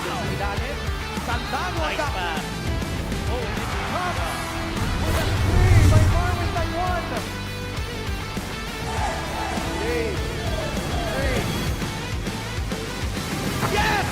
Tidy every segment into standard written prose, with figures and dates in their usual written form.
doon sa ilalim. Sandano ang Nice tap. pass. Oh, Up with a three by Marvin Taiwan. Three. Yes!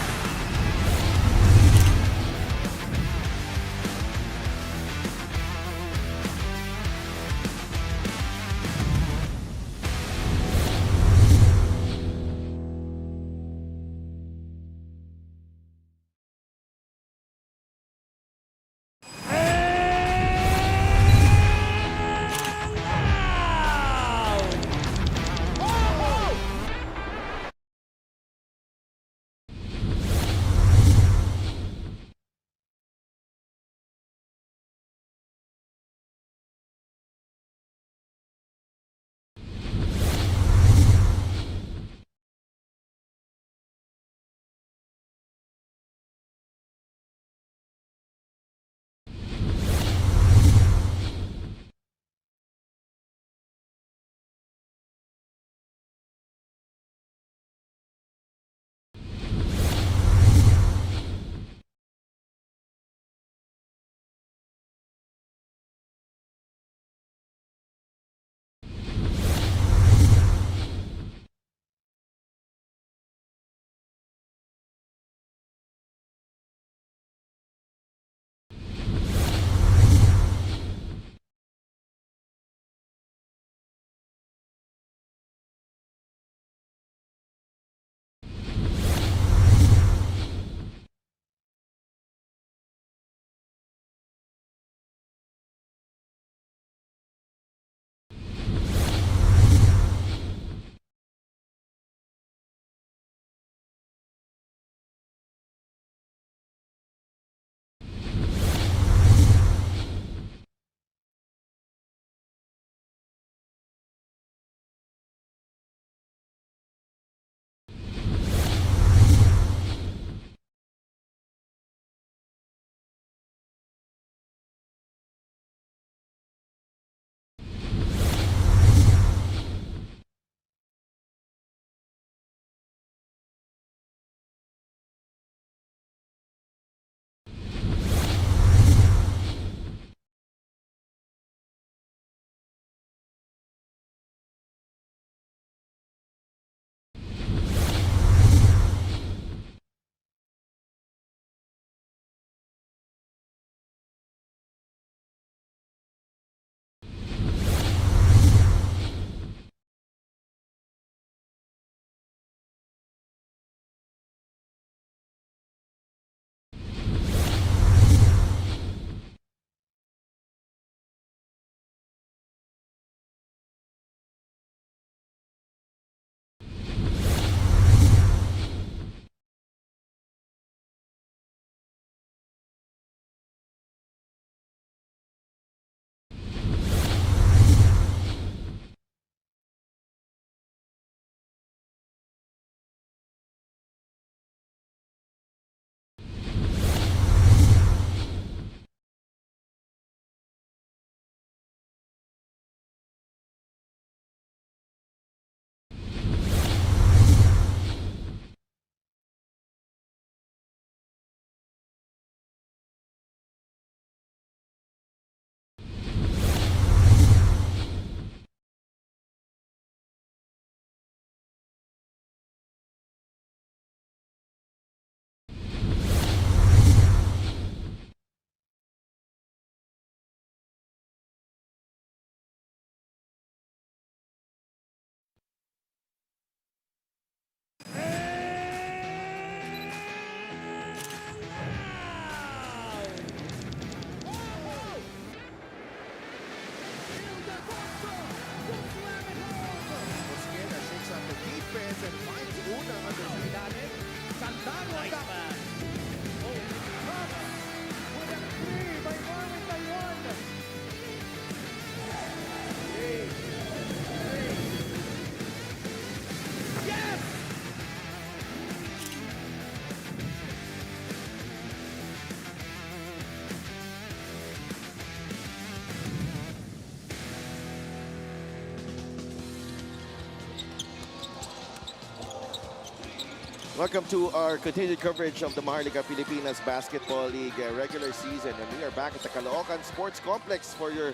Welcome to our continued coverage of the Maharlika Pilipinas Basketball League regular season. And we are back at the Caloocan Sports Complex for your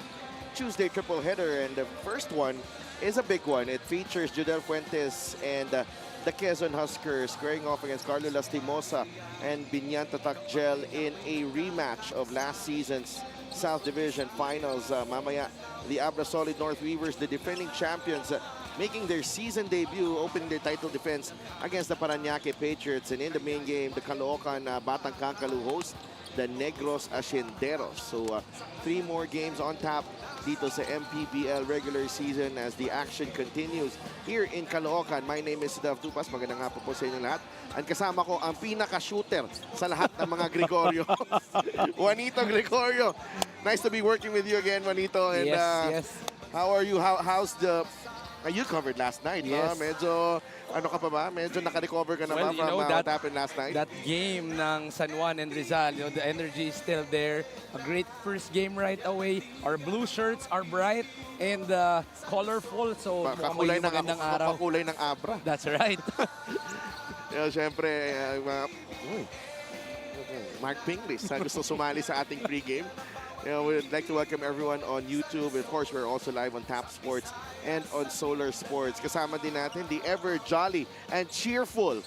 Tuesday triple header. And the first one is a big one. It features Judel Fuentes and the Quezon Huskers squaring off against Carlo Lastimosa and Biñan Tatakgel in a rematch of last season's South Division Finals. Mamaya, the Abra Solid North Weavers, the defending champions, making their season debut, opening their title defense against the Parañaque Patriots. And in the main game, the Caloocan Batang Kankalu host the Negros Hacienderos. So 3 more games on tap dito sa MPBL regular season as the action continues here in Caloocan. My name is Dav Tupas. Magandang hapon po sa inyo lahat. At kasama ko ang pinaka-shooter sa lahat ng mga Gregorio, Juanito Gregorio. Nice to be working with you again, Juanito. And, yes. How are you? How's the... you covered last night, yes. Medyo, ano ka pa ba? Medyo naka-recover ka na ba from what happened last night? That game ng San Juan and Rizal, the energy is still there. A great first game right away. Our blue shirts are bright and colorful, so kakulay magandang araw. Kakulay ng Abra. That's right. Siyempre, Mark Pinglis, gusto sumali sa ating pregame. We'd like to welcome everyone on YouTube. Of course, we're also live on Tap Sports and on Solar Sports. Kasama din natin the ever jolly and cheerful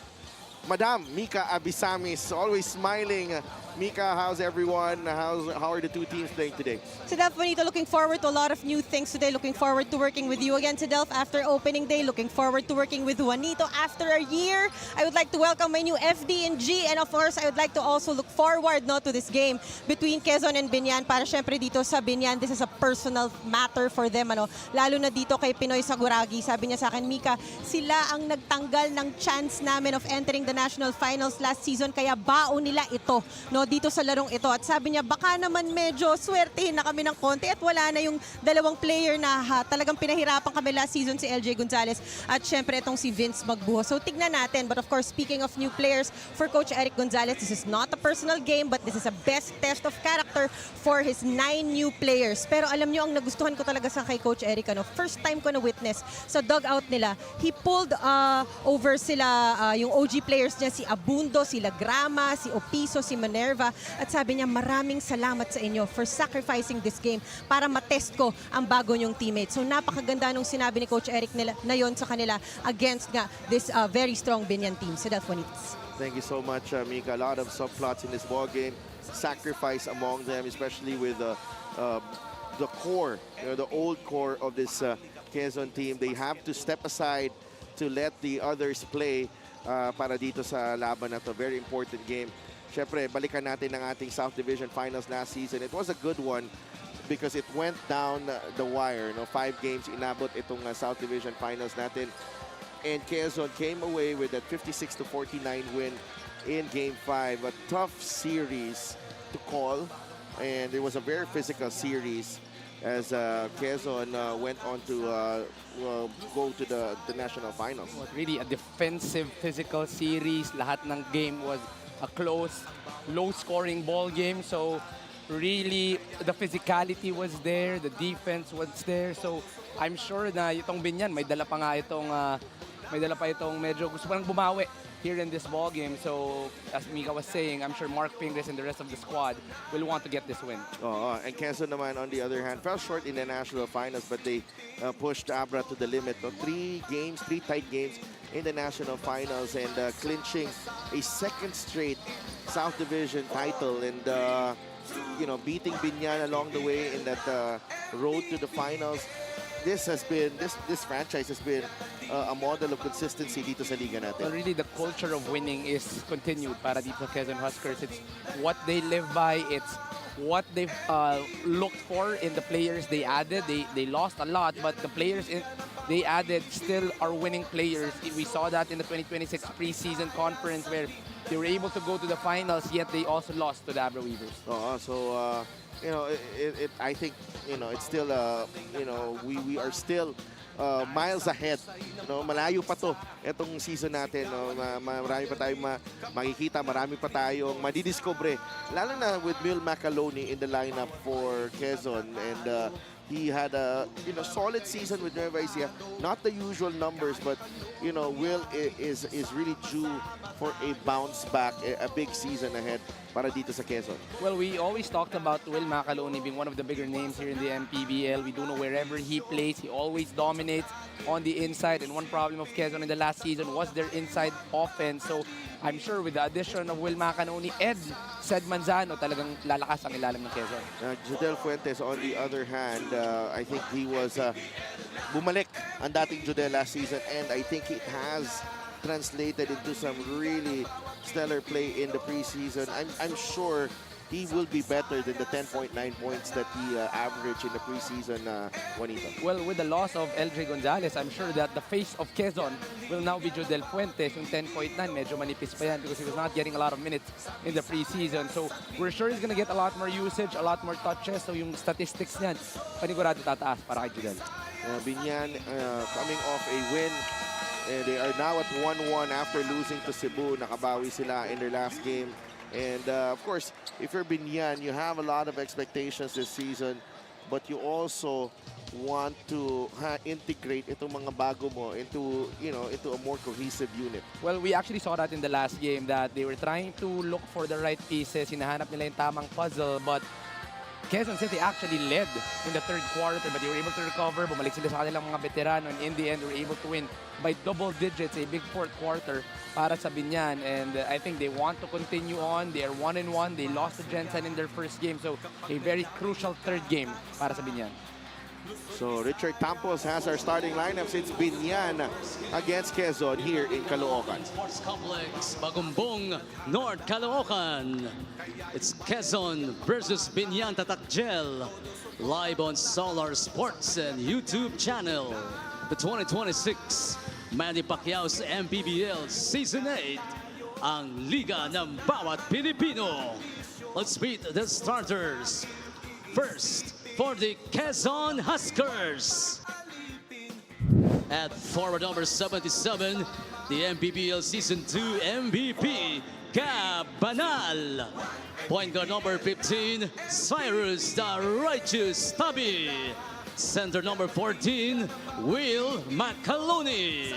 Madam Mika Abisamis, always smiling. Mika, how's everyone? How are the two teams playing today? So Juanito, looking forward to a lot of new things today. Looking forward to working with you again, Delph, after opening day. Looking forward to working with Juanito after a year. I would like to welcome my new FD and G. And of course, I would like to also look forward to this game between Quezon and Biñan. Para syempre dito sa Biñan, this is a personal matter for them. Lalo na dito kay Pinoy Saguragi. Sabi niya sa akin, Mika, sila ang nagtanggal ng chance namin of entering the national finals last season. Kaya baon nila ito, dito sa larong ito. At sabi niya, baka naman medyo swertehin na kami ng konti at wala na yung dalawang player na talagang pinahirapan kami last season, si LJ Gonzalez at syempre itong si Vince Magbuho. So tignan natin. But of course, speaking of new players for Coach Eric Gonzalez, this is not a personal game but this is a best test of character for his 9 new players. Pero alam niyo, ang nagustuhan ko talaga sa kay Coach Eric, first time ko na witness sa dugout nila, he pulled over sila, yung OG players niya, si Abundo, si Lagrama, si Opiso, si Maner. At sabi niya, maraming salamat sa inyo for sacrificing this game para matest ko ang bago niyong teammates. So napakaganda nung sinabi ni Coach Eric na yon sa kanila against this very strong Biñan team. So that's what it's. Thank you so much, Mika. A lot of subplots in this ball game. Sacrifice among them, especially with the core, the old core of this Quezon team. They have to step aside to let the others play para dito sa laban na to. Very important game. Siyempre, balikan natin ang ating South Division Finals last season. It was a good one because it went down the wire. 5 games inabot itong South Division Finals natin. And Quezon came away with that 56-49 win in Game 5. A tough series to call. And it was a very physical series as Quezon went on to go to the national finals. Really a defensive, physical series. Lahat ng game was a close, low-scoring ball game. So really, the physicality was there, the defense was there. So I'm sure na itong Biñan, may dala pa itong medyo gusto pa nang bumawi here in this ball game. So as Mika was saying, I'm sure Mark Pingles and the rest of the squad will want to get this win. And Quezon naman, on the other hand, fell short in the national finals, but they pushed Abra to the limit. 3 tight games in the national finals and clinching a second straight South Division title and beating Biñan along the way in that road to the finals. This franchise has been a model of consistency dito sa liga natin. Well, really, the culture of winning is continued para dito sa Quezon Huskers. It's what they live by. It's what they've looked for in the players they added. They lost a lot, but the players they added still are winning players. We saw that in the 2026 preseason conference where they were able to go to the finals, yet they also lost to the Abra Weavers. I think it's still we are still miles ahead. Malayo pa to itong season natin. Marami pa tayong makikita, marami pa tayong madidiscover. Lalo na with Mil Macaloni in the lineup for Quezon and He had a solid season with Nueva Ecija. Not the usual numbers, but Will is really due for a bounce back, a big season ahead para dito sa Quezon. Well, we always talked about Will Macaloni being one of the bigger names here in the MPBL. We do know wherever he plays, he always dominates on the inside. And one problem of Quezon in the last season was their inside offense. So I'm sure with the addition of Will Macaloni and Ced Manzano, talagang lalakas ang ilalim ng Quezon. Judel Fuentes, on the other hand, I think he was bumalik ang dating Judel last season, and I think it has translated into some really stellar play in the preseason. I'm sure he will be better than the 10.9 points that he averaged in the preseason, Juanito. Well, with the loss of LJ Gonzalez, I'm sure that the face of Quezon will now be Jodel Fuentes. Yung 10.9, medyo manipis pa yan because he was not getting a lot of minutes in the preseason. So we're sure he's gonna get a lot more usage, a lot more touches. So yung statistics niyan, panigurado tataas para kay Jodel. Biñan coming off a win. They are now at 1-1 after losing to Cebu. Nakabawi sila in their last game. And of course, if you're Biñan, you have a lot of expectations this season, but you also want to integrate itong mga bago mo into a more cohesive unit. Well, we actually saw that in the last game that they were trying to look for the right pieces. Hinahanap nila yung tamang puzzle, but Quezon City actually led in the third quarter, but they were able to recover. Bumalik sila sa kanilang mga veterano, and in the end, they were able to win by double digits, a big fourth quarter para sa Biñan. And I think they want to continue on. They are 1-1. They lost to Jensen in their first game, so a very crucial third game para sa Biñan. So Richard Campos has our starting lineup since Biñan against Quezon here in Caloocan. Sports Complex, Bagumbong, North Caloocan. It's Quezon versus Biñan Tatakgel. Live on Solar Sports and YouTube channel. The 2026 Manny Pacquiao's MPBL Season 8. Ang Liga ng Bawat Pilipino. Let's meet the starters. First, for the Quezon Huskers. At forward number 77, the MPBL Season 2 MVP, Gab Banal. Point guard number 15, Cyrus the Righteous Tabi. Center number 14, Will Macaloni.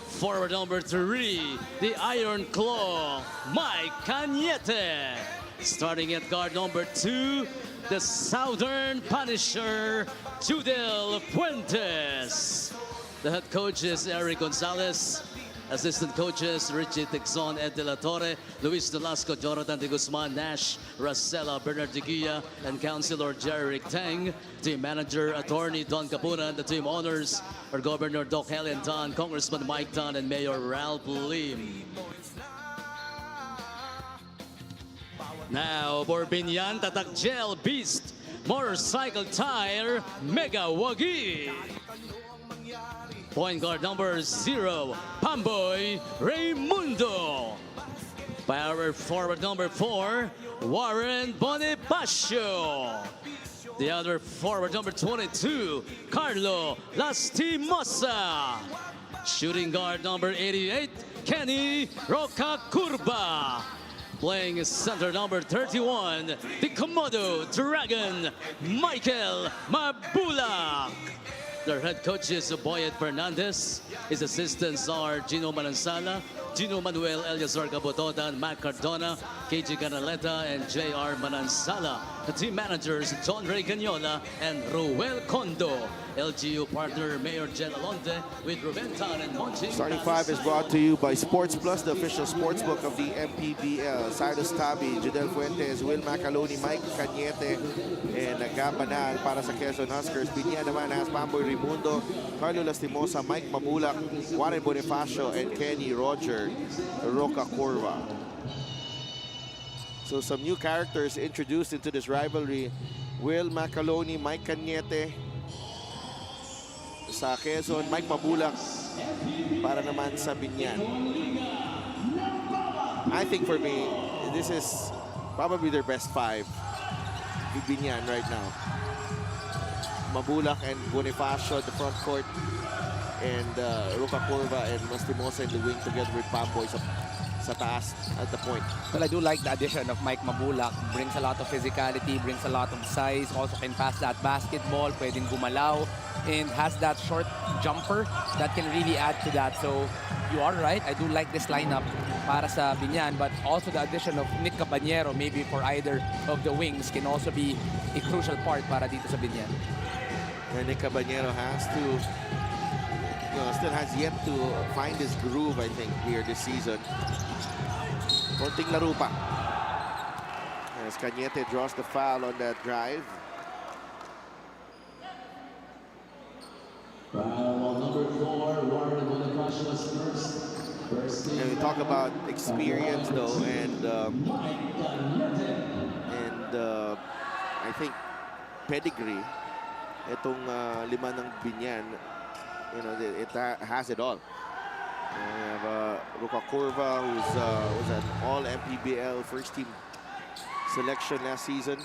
Forward number 3, the Iron Claw, Mike Cañete. Starting at guard number 2, the Southern Punisher, Judel Fuentes. The head coach is Eric Gonzalez. Assistant coaches, Richie Tixon, Ed De La Torre, Luis Nolasco, Jonathan De Guzman, Nash, Racela, Bernard De Guia, and Councilor Jerry Tang. Team manager, attorney Don Capunan. The team owners are Governor Doc Helen Tan, Congressman Mike Tan, and Mayor Ralph Lim. Now for Biñan Tatakgel Beast Motorcycle Tire Mega Wagi. Point guard number 0, Pamboy Raimundo. Power forward number 4, Warren Bonifacio. The other forward number 22, Carlo Lastimosa. Shooting guard number 88, Kenny Roca Curva. Playing center number 31, the Komodo Dragon, Michael Mabulak. Their head coach is Boyet Fernandez. His assistants are Gino Manansala, Gino Manuel Eliazar Gabotodan, Mac Cardona, KG Canaleta, and JR Manansala. The team managers, John Ray Gagnola and Ruel Condo. LGU partner, Mayor Jen Alonte, with Ruben Tan and Monchi. Starting 5 is brought to you by Sports Plus, the official sports book of the MPBL. Cyrus Tabi, Jodel Fuentes, Will Macaloni, Mike Cañete, and Gab Banal para sa Quezon Huskers. Biñan naman has Pamboy Raimundo, Carlo Lastimosa, Mike Mabulak, Warren Bonifacio, and Kenny Roger Roca Curva. So some new characters introduced into this rivalry. Will Macaloni, Mike Cañete sa Quezon, Mike Mabulak para naman sa Biñan. I think for me, this is probably their best 5 with Biñan right now. Mabulak and Bonifacio at the front court, and Roca Curva and Lastimosa in the wing together with Pamboy sa taas at the point. Well, I do like the addition of Mike Mabulak. Brings a lot of physicality, brings a lot of size, also can pass that basketball, pwedeng gumalaw, and has that short jumper that can really add to that. So you are right, I do like this lineup para sa Biñan, but also the addition of Nick Cabañero, maybe for either of the wings, can also be a crucial part para dito sa Biñan. And Nick Cabañero has to, still has yet to find his groove, I think, here this season. Konting laro pa. As Cañete draws the foul on that drive. And we talk about experience, though, and I think pedigree. Itong lima ng Biñan, it has it all. We have Ruka Curva, was an all MPBL first team selection last season.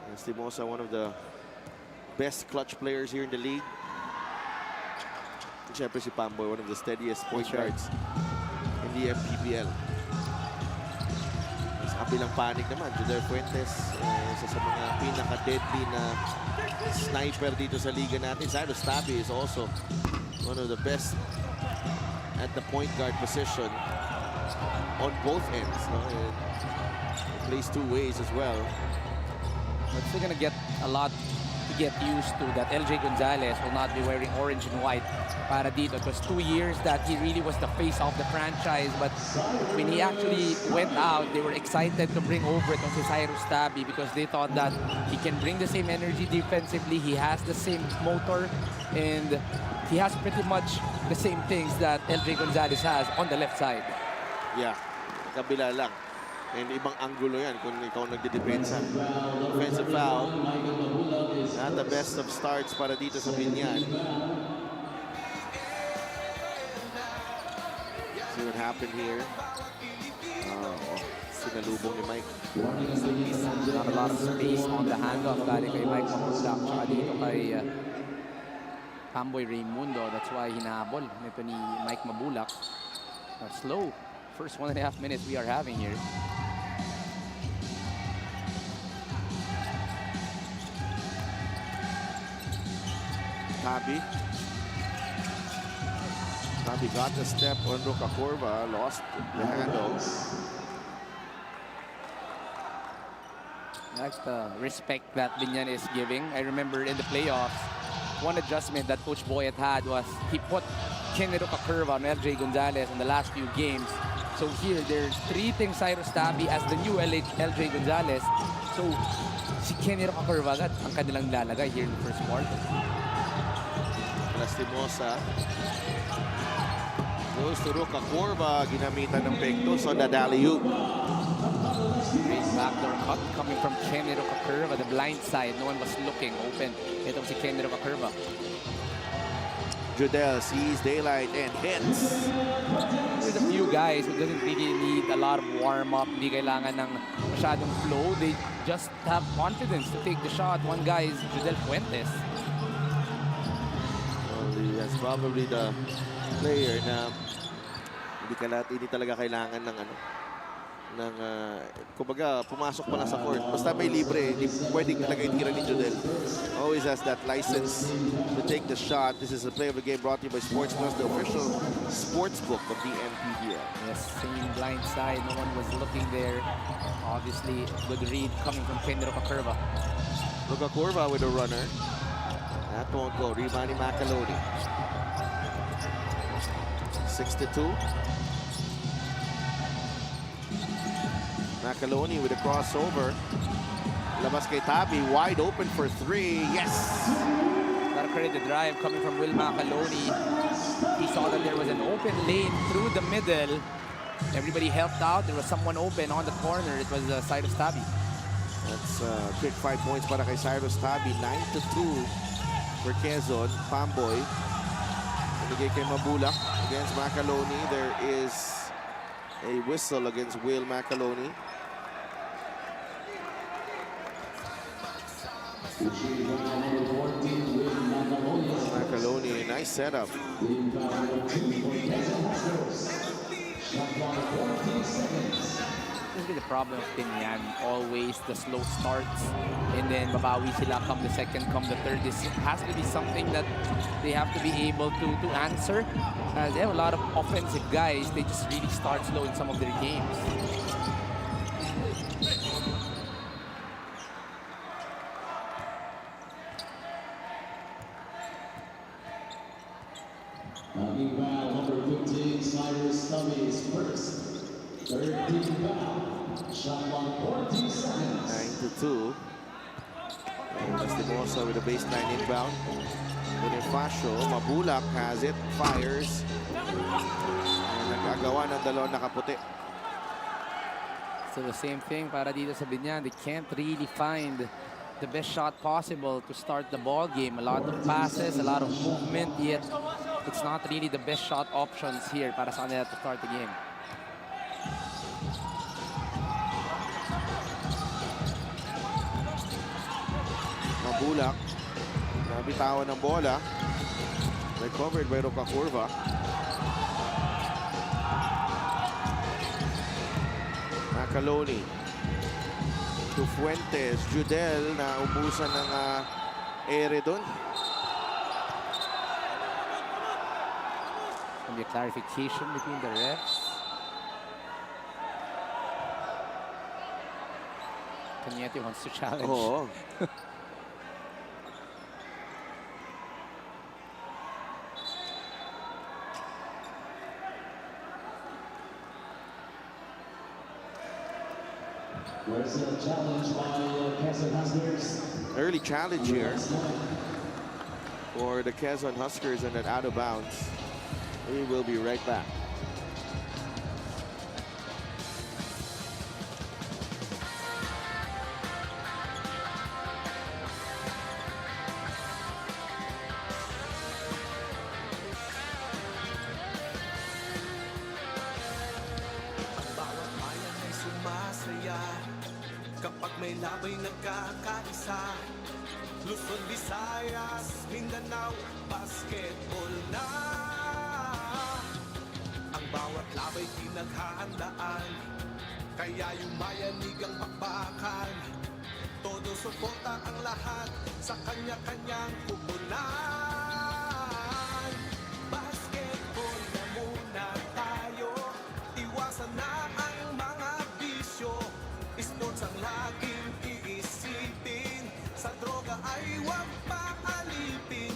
And Stimosa, one of the best clutch players here in the league. And syempre si Pamboy, one of the steadiest point guards in the MPBL. Sa kabilang panig naman, Judel Fuentes, isa sa mga pinaka-deadly na sniper dito sa liga natin. Cyrus Tabi is also one of the best at the point guard position on both ends. And he plays two ways as well. But still gonna get a lot to get used to that LJ Gonzalez will not be wearing orange and white para dito. It was 2 years that he really was the face of the franchise, but when he actually went out, they were excited to bring over itong si Cyrus Tabi because they thought that he can bring the same energy defensively, he has the same motor, and he has pretty much the same things that LJ Gonzalez has on the left side. Yeah, kabila lang. And ibang anggulo yan kung ikaw nagdidepensa. Offensive foul. Not the best of starts para dito sa Biñan. See what happened here. Sinalubong ni Mike. Not a lot of space on the handoff galing kay Mike Mabulak tsaka dito kay Pamboy Raimundo. That's why hinahabol nito ni Mike Mabulak. Slow. First 1.5 minutes we are having here. Tabi got the step on Ruka Curva, lost the handle. That's the respect that Biñan is giving. I remember in the playoffs, one adjustment that Coach Boyet had was he put Kenny Ruka Curva on LJ Gonzalez in the last few games. So here, they're treating Cyrus Tabi as the new LJ Gonzalez. So si Kenny Ruka Curva agad ang kanilang lalagay here in the first quarter. Lastimosa goes to Ruka Curva, ginamitan ng pektos on the alley-oop. Great backdoor cut coming from Kenny Ruka Curva, the blind side. No one was looking open. Itong si Kenny Ruka Curva. Judel sees daylight and hits. There's a few guys who doesn't really need a lot of warm-up. Hindi kailangan ng masyadong flow. They just have confidence to take the shot. One guy is Judel Fuentes. That's probably the player na hindi talaga kailangan ng kumbaga pumasok pa lang sa court. Basta may libre, hindi pwedeng talaga itira ni Judel. Always has that license to take the shot. This is the play of the game brought to you by Sports Plus, the official sports book of the MPBL. Yes, same blind side. No one was looking there. Obviously, good read coming from Kenny Ruka Curva. Ruka Curva with a runner. That won't go. Rebound ni Macaloni. 6-2. Macaloni with a crossover. Labas kay Tabi, wide open for three. Yes! Gotta credit the drive coming from Will Macaloni. He saw that there was an open lane through the middle. Everybody helped out. There was someone open on the corner. It was Cyrus Tabi. That's quick 5 points para kay Cyrus Tabi. 9-2 for Quezon. Pamboy. Binigay kay Mabulak against Macaloni. There is a whistle against Will Macaloni. Macaloni, nice setup. This is the problem of Biñan. Always the slow starts, and then babawi sila come the second, come the third. This has to be something that they have to be able to answer. They have a lot of offensive guys. They just really start slow in some of their games. Meanwhile, number 15, Cyrus Tummies first. 13 foul. Shot clock 40 seconds. 9-2. Lastimosa with a baseline inbound. Bonifacio, Mabulak has it, fires. And nagagawa ng dalawang nakaputi. So the same thing para dito sa Biñan. They can't really find the best shot possible to start the ball game. A lot of passes, a lot of movement, yet it's not really the best shot options here para sa kanila to start the game. Mabulak, nabitawan ng bola. Recovered by Rocacurva. Macaloni to Fuentes. Judel na ubusan ng ere doon. Can be a clarification between the refs. Cañete wants to challenge. Oo. Where's the challenge by Quezon Huskers? Early challenge here for the Quezon Huskers and an out of bounds. We will be right back. Kapag may labay nagkakaisa, Luzon, Visayas, Mindanao, basketball na. Ang bawat labay pinaghahandaan, kaya yung mayanig ang bakbakan. Todo suporta ang lahat sa kanya-kanyang pupunan. Basketball na muna tayo, iwasan na ang mga bisyo. Sports ang laging iisipin, sa droga ay huwag paalipin.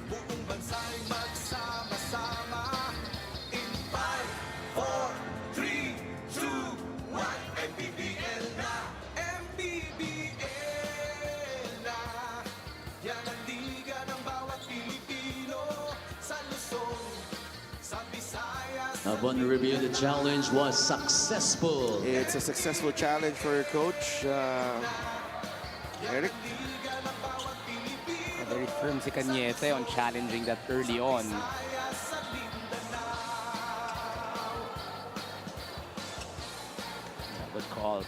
Buong bansa'y magsama-sama. In 5, 4, 3, 2, 1, MPBL na, MPBL na. Yan ang liga ng bawat Pilipino, sa Luzon, sa Visayas. Upon review, the challenge was successful. It's a successful challenge for Coach Eric. Very firm si Cañete on challenging that early on. Good call.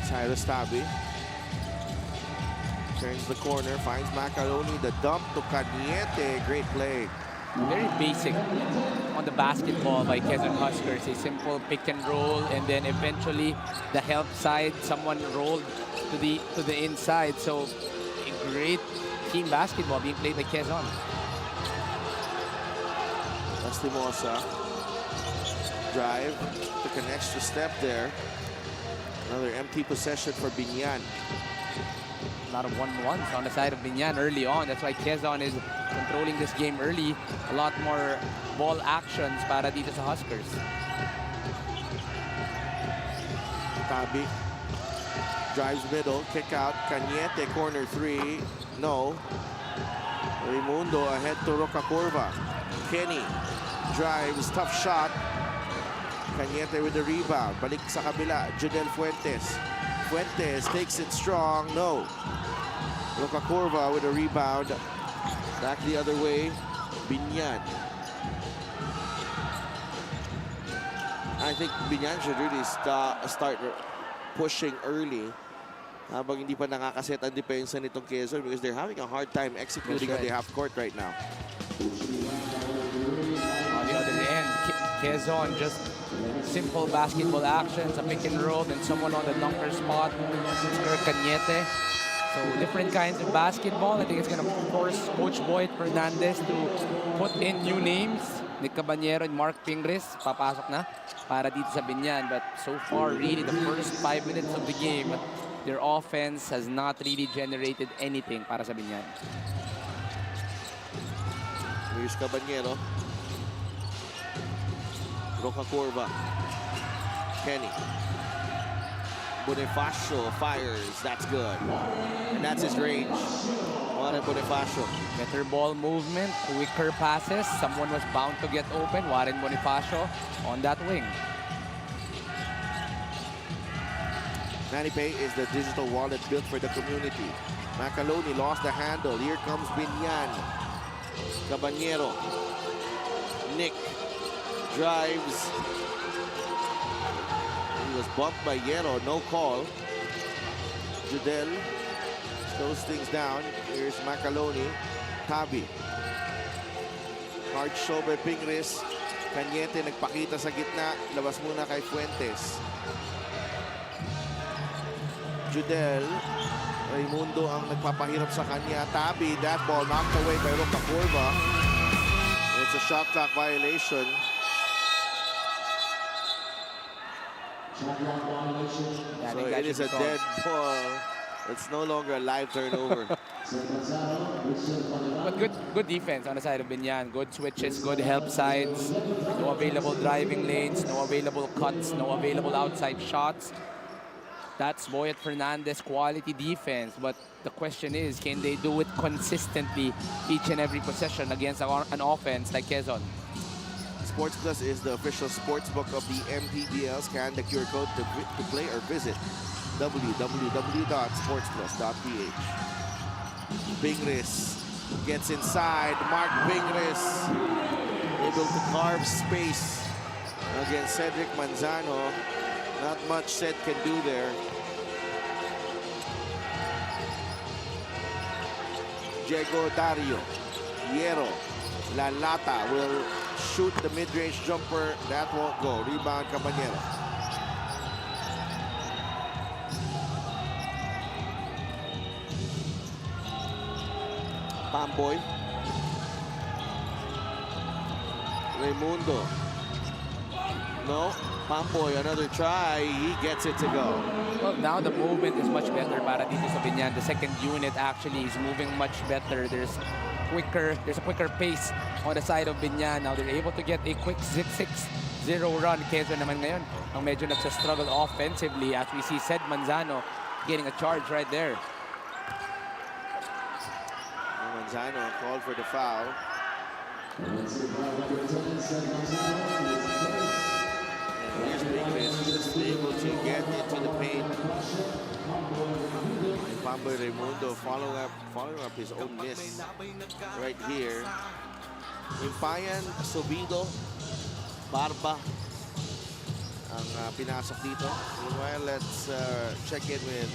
Cyrus Tabi turns the corner, finds Macaloni, the dump to Cañete. Great play. Very basic on the basketball by Quezon Huskers. A simple pick and roll, and then eventually the help side, someone rolled to the inside. So a great team basketball being played by Quezon. Lastimosa drive, took an extra step there. Another empty possession for Biñan. A lot of 1-1s on the side of Biñan early on. That's why Quezon is controlling this game early. A lot more ball actions para dito sa Huskers. Tabi drives middle, kick out. Cañete, corner three. No. Raimundo ahead to Rocacurva. Kenny drives, tough shot. Cañete with the rebound. Balik sa kabila. Judel Fuentes. Fuentes takes it strong. No. Rocacurva with a rebound. Back the other way. Biñan. I think Biñan should really start pushing early. Habang hindi pa nakakaset ang depensa nitong Quezon because they're having a hard time executing on the half court right now. On the other end, Quezon just simple basketball actions, a pick and roll, then someone on the dunker spot, Cañete. So different kinds of basketball. I think it's going to force Coach Boyd Fernandez to put in new names. Nick Caballero and Mark Pingris, papasok na para dito sa Biñan. But so far, really, the first 5 minutes of the game, their offense has not really generated anything para sa Biñan. Luis Caballero. Roca Curva. Kenny. Bonifacio fires. That's good. And that's his range. Warren Bonifacio. Better ball movement, quicker passes. Someone was bound to get open. Warren Bonifacio on that wing. MANNY Pay is the digital wallet built for the community. Macaloni lost the handle. Here comes Biñan. Caballero. Nick drives. He was bumped by Yero. No call. Judel slows things down. Here's Macaloni. Tabi. Hard show by Pingris. Cañete nagpakita sa gitna. Labas muna kay Fuentes. Judel. Raimundo ang nagpapahirap sa kanya. Tabi, that ball knocked away by Roca Curva. It's a shot clock violation. Yeah, So it is a dead ball. It's no longer a live turnover. But good defense on the side of Biñan. Good switches, good help sides. No available driving lanes, no available cuts, no available outside shots. That's Boyet Fernandez quality defense. But the question is, can they do it consistently each and every possession against an offense like Quezon? Sports Plus is the official sports book of the MPBL. Scan the QR code to play or visit www.sportsplus.ph. Pingris gets inside. Mark Pingris able to carve space against Cedric Manzano. Not much Ced can do there. Diego Dario. Hierro. Lalata will shoot the mid-range jumper. That won't go. Rebound Caballero. Pamboy. Raimundo. No. Pamboy, another try. He gets it to go. Well, now the movement is much better para dito sa Biñan. The second unit actually is moving much better. There's a quicker pace on the side of Biñan. Now they're able to get a quick 6-0 run. Quezon naman ngayon ang medyo nagsa-struggle offensively as we see Ced Manzano getting a charge right there. Manzano called for the foul. Here's Pingris just able to get into the paint. Pamboy Raimundo following up his own miss right here. Impayan, Sobido, Barba ang pinasok dito. Meanwhile, let's check in with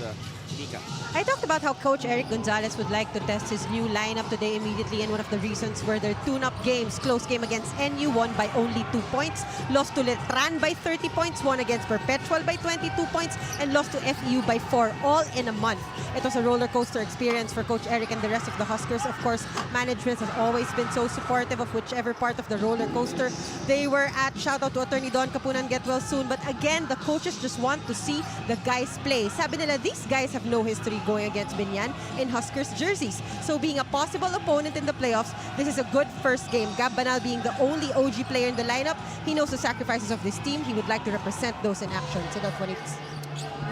Mika. I talked about how Coach Eric Gonzalez would like to test his new lineup today immediately, and one of the reasons were their tune-up games. Close game against NU, won by only 2 points. Lost to Letran by 30 points, won against Perpetual by 22 points, and lost to FEU by 4, all in a month. It was a roller coaster experience for Coach Eric and the rest of the Huskers. Of course, management has always been so supportive of whichever part of the roller coaster they were at. Shout out to Attorney Don Kapunan, get well soon. But again, the coaches just want to see the guys play. Sabi nila, these guys have no history going against Biñan in Huskers jerseys. So being a possible opponent in the playoffs, this is a good first game. Gab Banal being the only OG player in the lineup, he knows the sacrifices of this team. He would like to represent those in action. So that's what it's.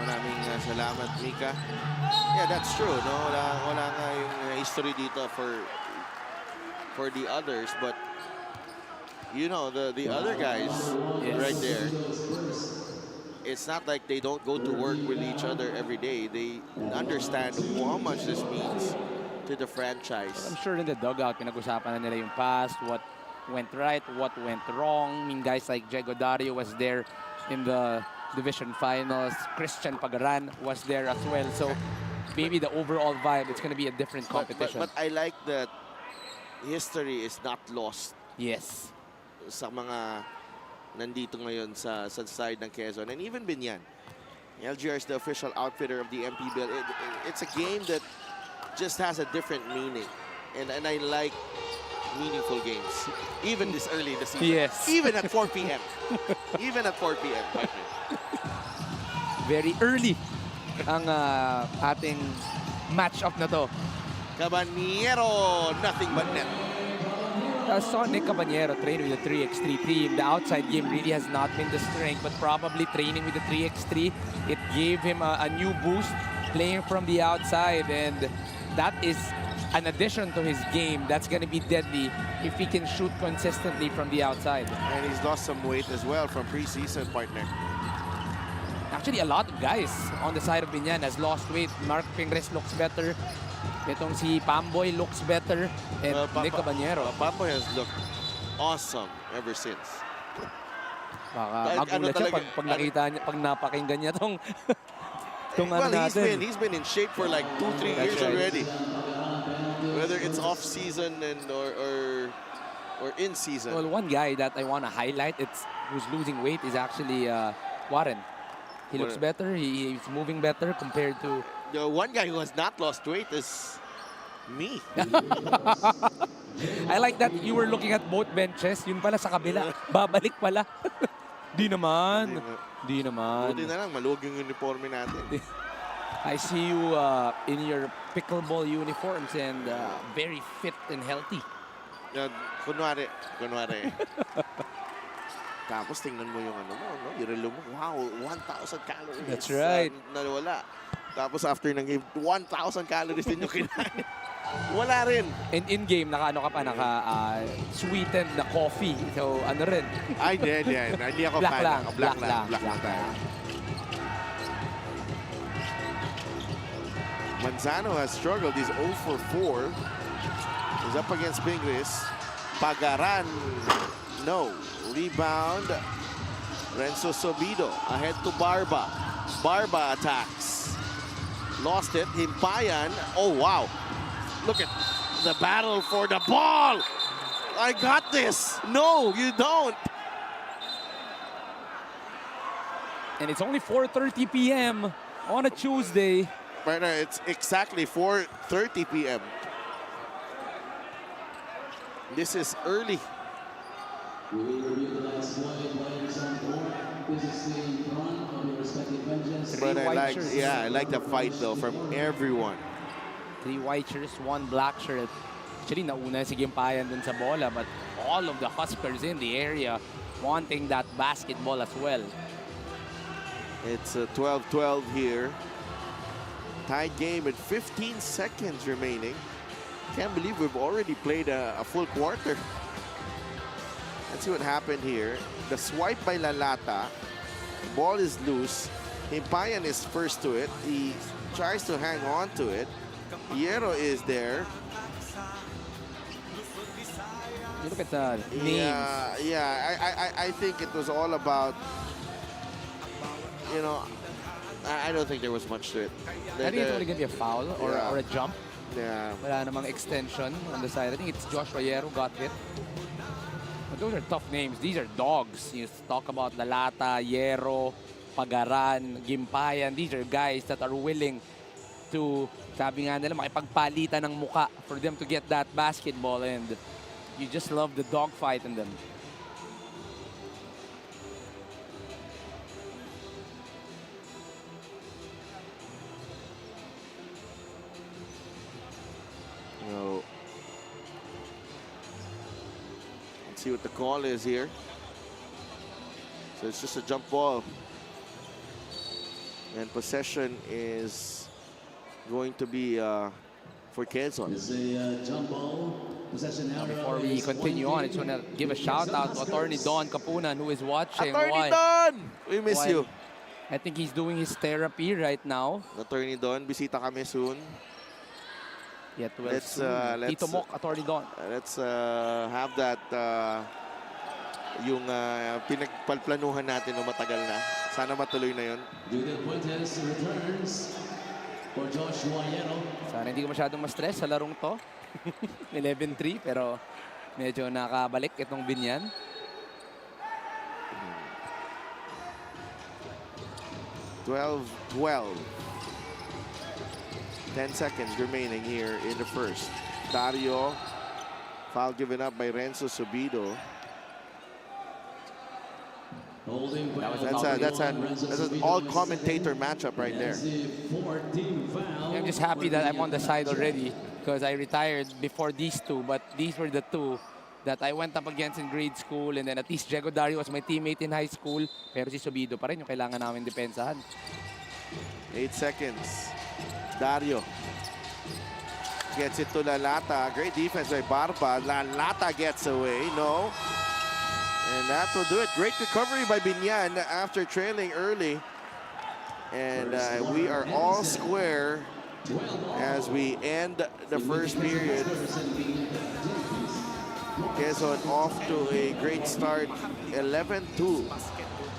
Maraming salamat, Mika. Yeah, that's true. No, wala nga yung history dito for the others, but you know the other guys right there. It's not like they don't go to work with each other every day. They understand how much this means to the franchise. I'm sure in the dugout, pinag-usapan na nila yung past, what went right, what went wrong. I mean, guys like Diego Dario was there in the division finals. Christian Pagaran was there as well. So maybe the overall vibe, it's going to be a different competition. But I like that history is not lost Yes. sa mga nandito ngayon sa side ng Quezon and even Biñan. LGR is the official outfitter of the MPBL. It's a game that just has a different meaning. And I like meaningful games. Even this early in the season. Yes. Even at 4 p.m. Even at 4 p.m. Very early ang ating match-up na to. Caballero, nothing but net. Saw Nick Caballero train with the 3x3 team. The outside game really has not been the strength, but probably training with the 3x3, it gave him a new boost playing from the outside, and that is an addition to his game that's going to be deadly if he can shoot consistently from the outside. And he's lost some weight as well from preseason, partner. Actually, a lot of guys on the side of Biñan has lost weight. Mark Pingres looks better. Itong si Pamboy looks better. And Nick Caballero. Pamboy has looked awesome ever since. Baka magulat siya pag nakita niya, pag napakinggan niya tong Well, natin. he's been in shape for like 2-3 years already. Whether it's off season and or in season. Well, one guy that I want to highlight, who's losing weight, is actually Warren. He looks better. He's moving better compared to. The one guy who has not lost weight is me. I like that you were looking at both benches. Yun pala sa kabila. Babalik pala. Di naman. Di naman. Buti na lang, maluwag yung uniforme natin. I see you in your pickleball uniforms and very fit and healthy. Kunwari. Tapos tingnan mo yung ano mo, no? Yung relo mo, wow, 1,000 calories. That's right. Nawala. Tapos after ng game, 1,000 calories din yung kinain. Wala rin. And in-game, sweetened na coffee. So, ano rin? Ay, hindi ako Black fan. lang. Black lang. Manzano has struggled. He's 0 for 4. He's up against Pingris. Pagaran. No. Rebound. Renzo Sobido ahead to Barba. Barba attacks. Lost it. Himpayan. Oh, wow. Look at the battle for the ball. I got this. No, you don't. And it's only 4:30 p.m. on a Tuesday. Right now, it's exactly 4:30 p.m. This is early. We will review the last play. Players on court. This is the run of your respective benches. But I like the fight though from everyone. 3 white shirts, 1 black shirt. Actually, nauna si Gimpayan dun sa bola, but all of the Huskers in the area wanting that basketball as well. It's a 12-12 here. Tied game with 15 seconds remaining. Can't believe we've already played a full quarter. Let's see what happened here. The swipe by Lalata. Ball is loose. Himpayan is first to it. He tries to hang on to it. Hierro is there. You look at the names. I think it was all about, you know, I don't think there was much to it. I think it's only going to be a foul or a jump. Yeah. Wala namang extension on the side. I think it's Joshua Hierro got hit. But those are tough names. These are dogs. You talk about Lalata, Hierro, Pagaran, Gimpayan. These are guys that are willing to, sabi nga nila, makipagpalitan ng muka for them to get that basketball, and you just love the dogfight in them. No. Let's see what the call is here. So it's just a jump ball. And possession is going to be for Quezon. It's a jump ball. Possession now. Before we continue on, I just want to give a shout out to Attorney Don Kapunan, who is watching. Attorney Don! We miss you. I think he's doing his therapy right now. Attorney Don, bisita kami soon. Yet Let's Tito Mok, Attorney Don. Let's have that yung pinagpalplanuhan natin no matagal na. Sana matuloy na yun. Judith Fuentes returns for Joshua Yero. Sana hindi ko masyadong ma-stress sa larong to. 11-3 pero medyo nakabalik itong Biñan. 12-12. 10 seconds remaining here in the first. Dario, foul given up by Renzo Subido. Holding That's an all commentator matchup right there. I'm just happy that I'm on the side already because I retired before these two, but these were the two that I went up against in grade school, and then at least Diego Dario was my teammate in high school, pero si Subido pa rin yung kailangan namin depensahan. 8 seconds. Dario gets it to Lalata. Great defense by Barba. Lalata gets away. No. And that will do it. Great recovery by Biñan after trailing early. And we are all square as we end the first period. Quezon off to a great start, 11-2.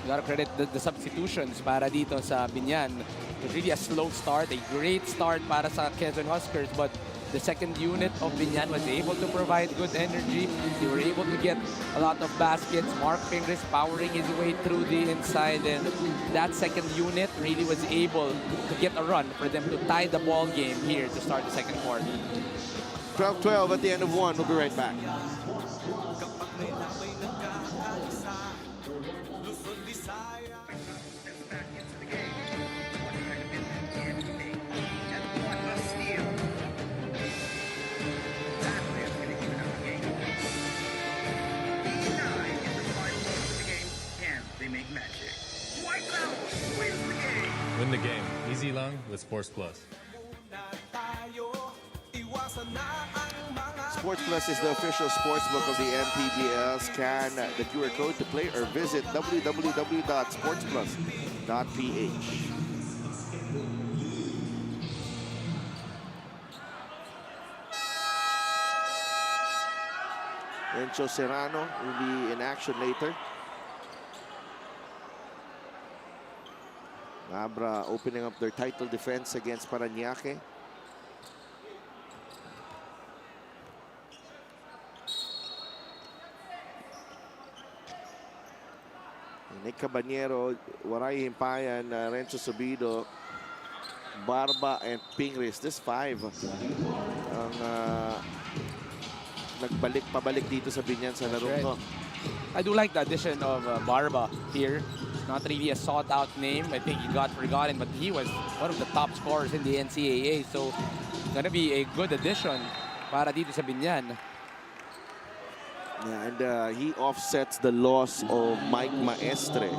Gotta credit the substitutions para dito sa Biñan. It was really a slow start, a great start para sa Quezon Huskers, but the second unit of Biñan was able to provide good energy. They were able to get a lot of baskets. Mark Fingers powering his way through the inside, and that second unit really was able to get a run for them to tie the ball game here to start the second quarter. 12-12 at the end of one. We'll be right back. Win the game. Easy long with Sports Plus. Sports Plus is the official sportsbook of the MPBL. Scan the QR code to play or visit www.sportsplus.ph. Encho Serrano will be in action later. Abra opening up their title defense against Parañaque. Nick Caballero, Waray Himpayan, Renzo Subido, Barba, and Pingris. This five ang pabalik dito sa Biñan sa larong to. I do like the addition of Barba here. Not really a sought-out name. I think he got forgotten, but he was one of the top scorers in the NCAA. So, gonna be a good addition para dito sa Biñan. Yeah, and he offsets the loss of Mike Maestre,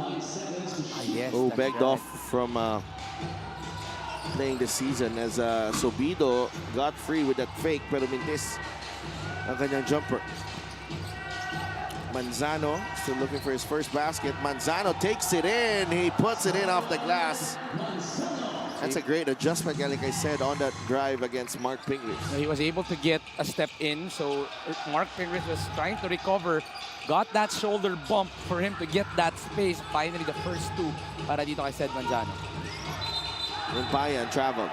Yes, who that's begged right. off from playing this season as Subido got free with that fake pero mintis ang kanyang jumper. Manzano still looking for his first basket. Manzano takes it in. He puts it in off the glass. That's a great adjustment, like I said, on that drive against Mark Pingris. He was able to get a step in, so Mark Fingers was trying to recover, got that shoulder bump for him to get that space. Finally, the first two para dito kay Sed Manzano. Rimpayan traveled.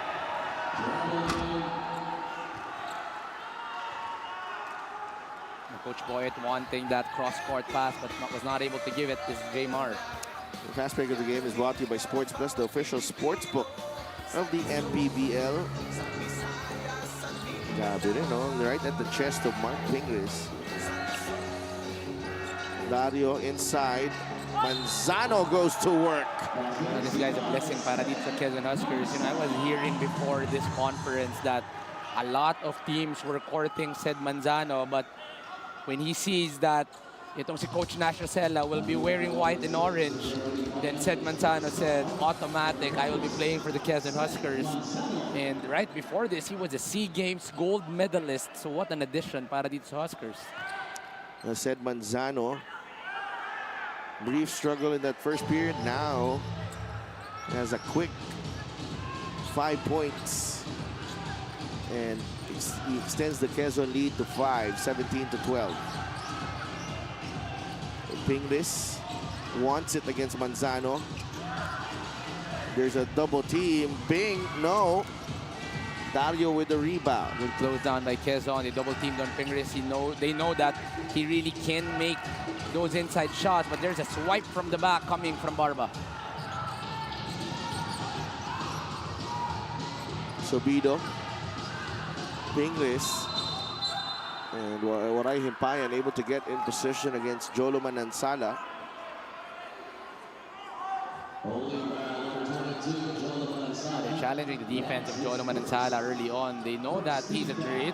Coach Boyet wanting that cross-court pass, but was not able to give it. This is Jaymar. The fast break of the game is brought to you by Sports Plus, the official sports book of the MPBL. Grabe rin, no? Right at the chest of Mark Pingris. Dario inside. Manzano goes to work. This guy's a blessing para dito sa Quezon Huskers. You know, I was hearing before this conference that a lot of teams were courting Sed Manzano, but when he sees that itong si Coach Nash Rosella will be wearing white and orange, then Sed Manzano said, automatic, I will be playing for the Quezon Huskers. And right before this, he was a SEA Games gold medalist. So what an addition para dito sa Huskers. Sed Manzano, brief struggle in that first period. Now has a quick 5 points. And he extends the Quezon lead to 5, 17-12. Pingris wants it against Manzano. There's a double team. Bing, no. Dario with the rebound. Good close down by Quezon. They double teamed on Pingris. They know that he really can make those inside shots, but there's a swipe from the back coming from Barba. Sobido. Pingris. And Waray Himpayan able to get in position against Jolo Manansala. They're challenging the defense of Jolo Manansala early on. They know that he's a great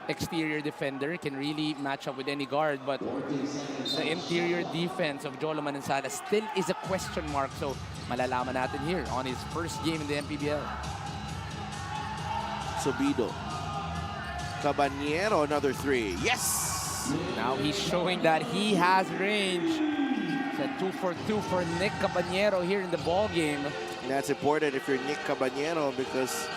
exterior defender, can really match up with any guard, but the interior defense of Jolo Manansala still is a question mark. So malalaman natin here on his first game in the MPBL. Sobido. Caballero, another three. Yes! Now he's showing that he has range. It's a 2 for 2 for Nick Caballero here in the ball game. And that's important if you're Nick Caballero, because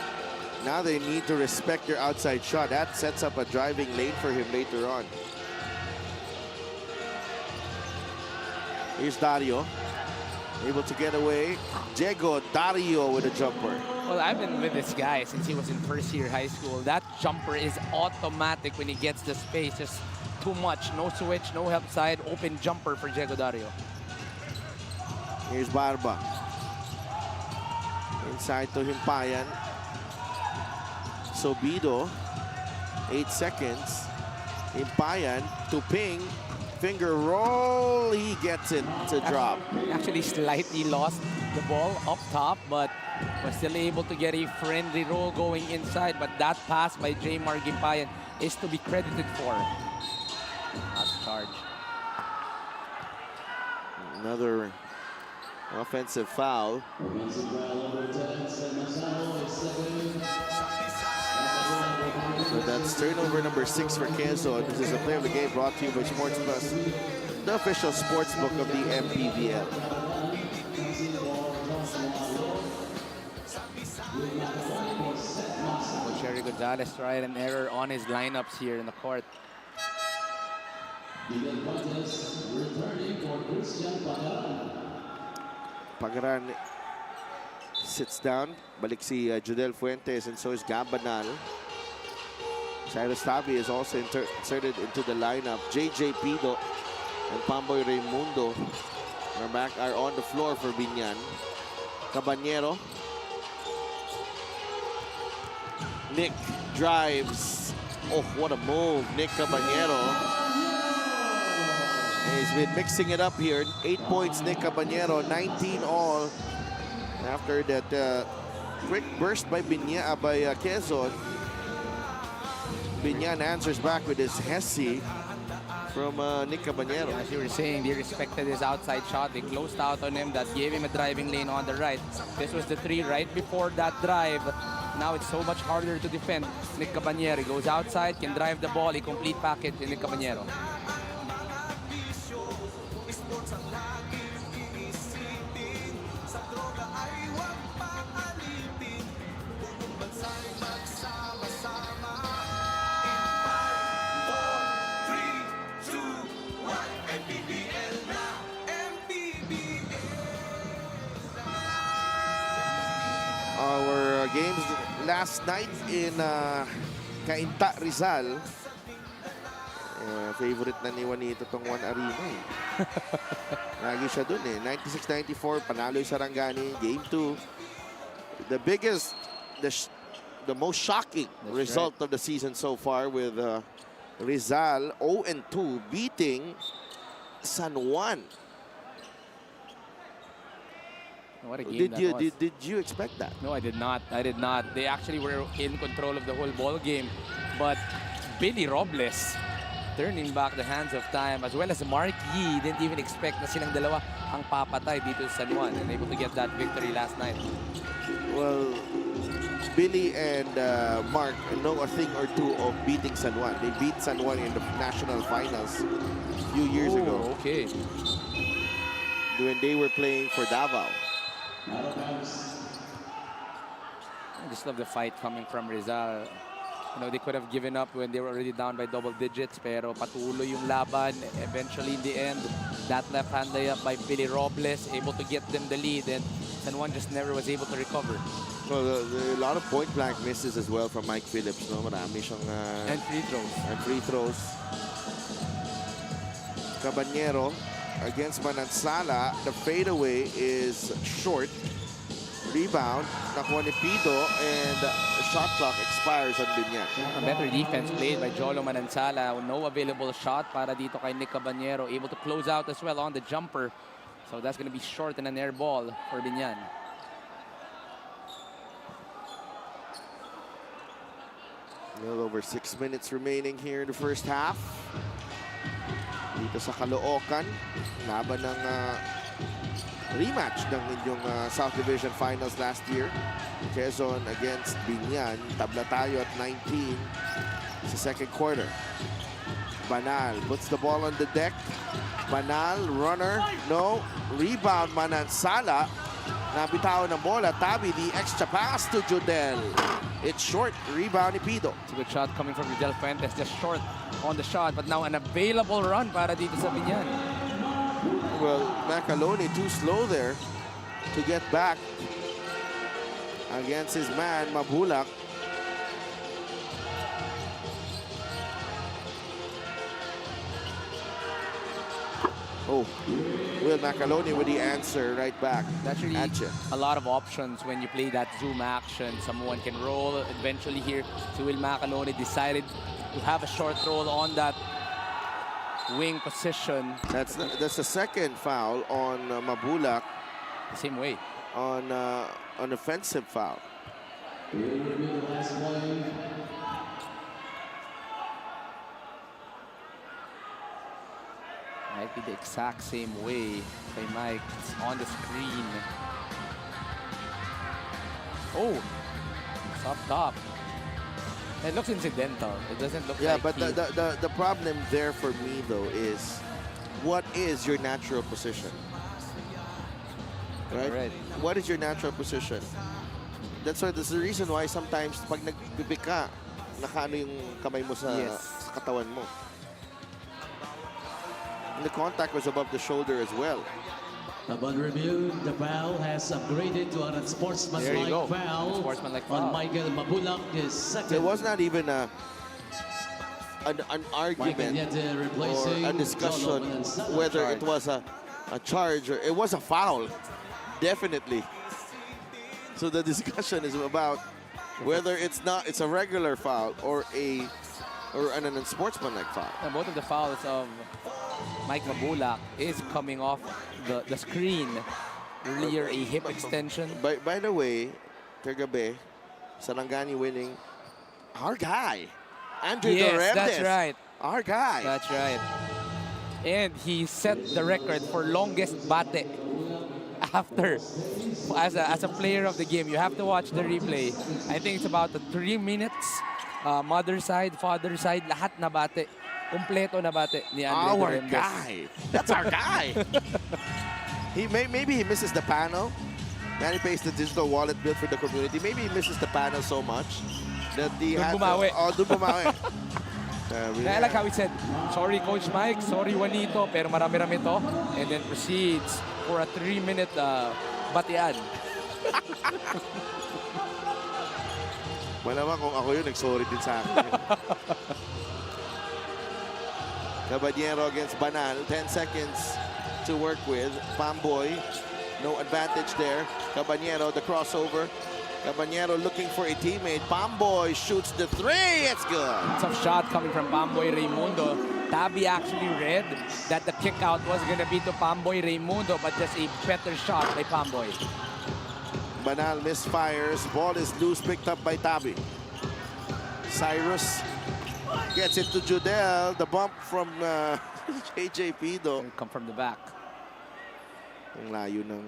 now they need to respect your outside shot. That sets up a driving lane for him later on. Here's Dario. Able to get away. Diego Dario with a jumper. Well, I've been with this guy since he was in first year high school. That jumper is automatic when he gets the space. Just too much. No switch, no help side. Open jumper for Diego Dario. Here's Barba. Inside to Himpayan. Sobido. 8 seconds. Himpayan to Ping. Finger roll. He gets it to drop. Actually slightly lost the ball up top, but was still able to get a friendly roll going inside. But that pass by Jmar Himpayan is to be credited for. Last charge. Another offensive foul. So that's turnover number 6 for Quezon. This is a play of the game brought to you by Sports Plus, the official sports book of the MPBL. Sherry Gonzalez tried an error on his lineups here in the court. Pagaran sits down. Balik si Judel Fuentes, and so is Gabanal. Cyrus Tabi is also inserted into the lineup. JJ Pido and Pamboy Raimundo are on the floor for Biñan. Caballero. Nick drives. Oh, what a move. Nick Caballero. He's been mixing it up here. 8 points, Nick Caballero. 19 all. After that quick burst by Quezon. Biñan answers back with his Hesse from Nick Caballero. As you were saying, they respected his outside shot. They closed out on him. That gave him a driving lane on the right. This was the 3 right before that drive. Now it's so much harder to defend. Nick Caballero goes outside, can drive the ball. A complete package in Nick Caballero. Our games last night in Cainta, Rizal. Favorite na ni Juanito tong Juan Arena eh. Lagi siya dun eh. 96-94, panalo yung Sarangani. Game 2. The biggest, the most shocking result of the season so far with Rizal 0-2 beating San Juan. What a game Did you expect that? No, I did not. I did not. They actually were in control of the whole ball game. But Billy Robles turning back the hands of time, as well as Mark Yee, didn't even expect na silang dalawa ang papatay dito sa San Juan, and able to get that victory last night. Well, Billy and Mark know a thing or two of beating San Juan. They beat San Juan in the national finals a few years ago. Okay. When they were playing for Davao. I just love the fight coming from Rizal. You know, they could have given up when they were already down by double digits, pero patuloy yung laban. Eventually, in the end, that left hand layup by Billy Robles, able to get them the lead, and San Juan just never was able to recover. Well, a lot of point-blank misses as well from Mike Phillips. No? Marami siyang... And free throws. And free throws. Cabañero against Manansala. The fadeaway is short. Rebound, nakuha ni Pido, and the shot clock expires on Biñan. A better defense played by Jolo Manansala. No available shot para dito kay Nick Cabañero. Able to close out as well on the jumper. So that's going to be short and an air ball for Biñan. A little over 6 minutes remaining here in the first half. Dito sa Caloocan, laban ng rematch ng inyong South Division Finals last year. Quezon against Biñan. Tabla tayo at 19 sa second quarter. Banal puts the ball on the deck. Banal, runner, no. Rebound, Manansala. Nabitawan ng bola. Tabi, the extra pass to Judel. It's short. Rebound ni Pido. It's a good shot coming from Judel Fuentes. Just short on the shot, but now an available run para dito sa Biñan. Well, Macaloni too slow there to get back against his man, Mabulak. Oh, Will Macaloni with the answer right back. That's really at you. a lot of options when you play that zoom action. Someone can roll. Eventually here, so Will Macaloni decided to have a short roll on that wing position. That's the second foul on Mabulak. Same way. On an offensive foul. Might be the exact same way by Mike. It's on the screen. Oh, it's up top. It looks incidental. It doesn't look like but the problem there for me though is, what is your natural position? Right? What is your natural position? That's the reason why sometimes pag nagbibig ka, nakaano yung kamay mo sa katawan mo. And the contact was above the shoulder as well. Upon review, the foul has upgraded to an unsportsmanlike foul on Michael Mabulak, his second. There was not even an argument or a discussion whether it was a charge or it was a foul, definitely. So the discussion is about whether it's a regular foul or an unsportsmanlike foul. And both of the fouls of Mike Mabulak is coming off the screen. Earlier, a hip extension. By the way, Pregame, Sarangani winning. Our guy, Andrew Doremdes. That's right. Our guy. That's right. And he set the record for longest bate after, as a player of the game. You have to watch the replay. I think it's about 3 minutes. Mother side, father side, lahat na bate. Kompleto na bate ni Andrew Our Doremdes. guy. That's our guy. Maybe he misses the panel. Manny pays the digital wallet built for the community. Maybe he misses the panel so much that he had bumawi. Dun bumawi. I like how he said, sorry Coach Mike, sorry Juanito, pero marami-rami to. And then proceeds for a 3-minute batian. Malamang kung ako yun, nag-sorry din sa akin. Cabañero against Banal. 10 seconds to work with. Pamboy, no advantage there. Cabañero, the crossover. Cabañero looking for a teammate. Pamboy shoots the three. It's good. Tough shot coming from Pamboy Raimundo. Tabi actually read that the kick out was going to be to Pamboy Raimundo, but just a better shot by Pamboy. Banal misfires. Ball is loose, picked up by Tabi. Cyrus gets it to Judel. The bump from JJ Pido. Come from the back. Ang layo ng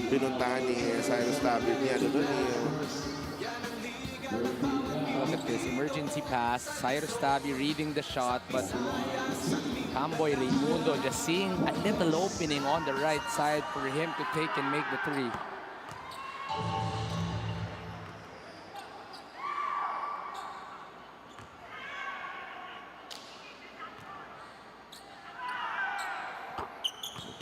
pinuntahan ni Cyrus Tabi. Look at this emergency pass. Cyrus Tabi reading the shot, but Pamboy Raimundo just seeing a little opening on the right side for him to take and make the three.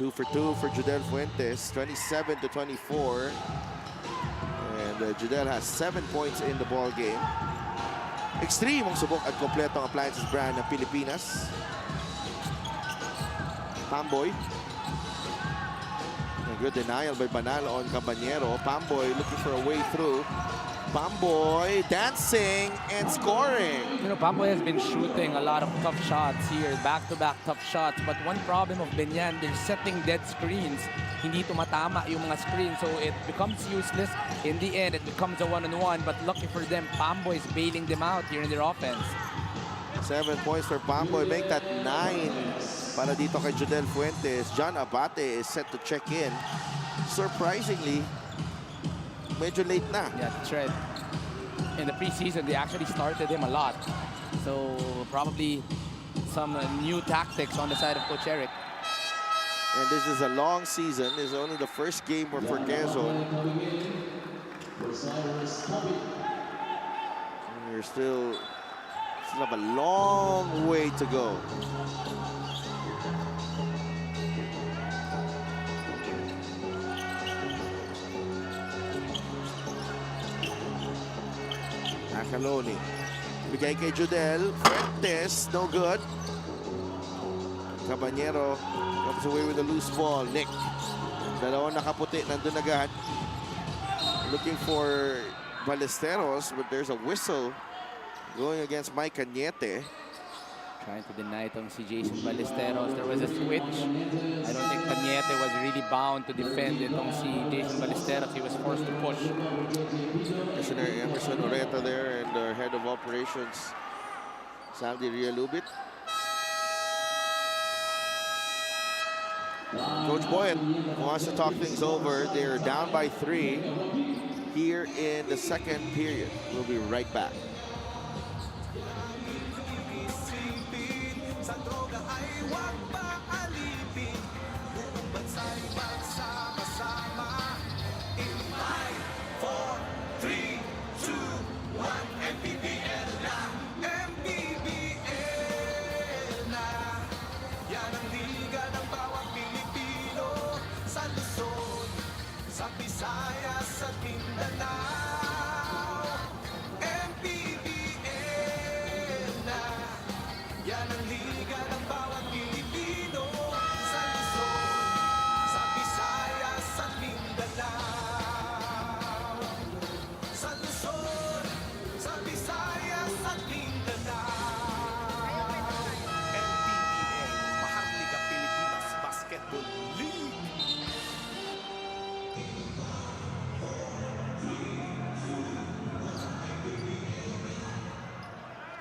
2 for 2 for Judel Fuentes, 27-24. And Judel has 7 points in the ball game. Extreme ang subok at kompletong appliances brand ng Pilipinas. Pamboy. A good denial by Banal on Caballero. Pamboy looking for a way through. Pamboy dancing and scoring. You know, Pamboy has been shooting a lot of tough shots here, back-to-back tough shots. But one problem of Biñan, they're setting dead screens. Hindi tumatama yung mga screens, so it becomes useless. In the end, it becomes a one-on-one. But lucky for them, Pamboy is bailing them out here in their offense. 7 points for Pamboy. Make that 9 para dito kay Judel Fuentes. John Abate is set to check in. Surprisingly, medyo late na. Yeah, that's right. In the preseason, they actually started him a lot. So probably some new tactics on the side of Coach Eric. And this is a long season. This is only the first game for Quezon. We're still have a long way to go. Acaloni. Bigay kay Judel. Fuentes, no good. Caballero comes away with a loose ball. Nick. Dalawang nakaputi. Nandun agad. Looking for Ballesteros, but there's a whistle going against Mike Cañete. Trying to deny itong si Jason Ballesteros. There was a switch. I don't think Cañete was really bound to defend itong si Jason Ballesteros. He was forced to push. Missionary Emerson Oreta there and our head of operations, Saldi Rialubit. Coach Boyan wants to talk things over. They're down by 3 here in the second period. We'll be right back. Sa droga ay huwag paalipin. Buong bansa'y magsama-sama. In 5, 4, 3, 2, 1, MPBL na. MPBL na. Yan ang liga ng bawat Pilipino. Sa Luzon, sa Visayas at Mindanao. MPBL na. Yan ang liga ng bawat Pilipino. Sa Luzon, sa Visayas at Mindanao. Sa Luzon, sa Visayas at Mindanao. MPBL, Maharlika Pilipinas Basketball League.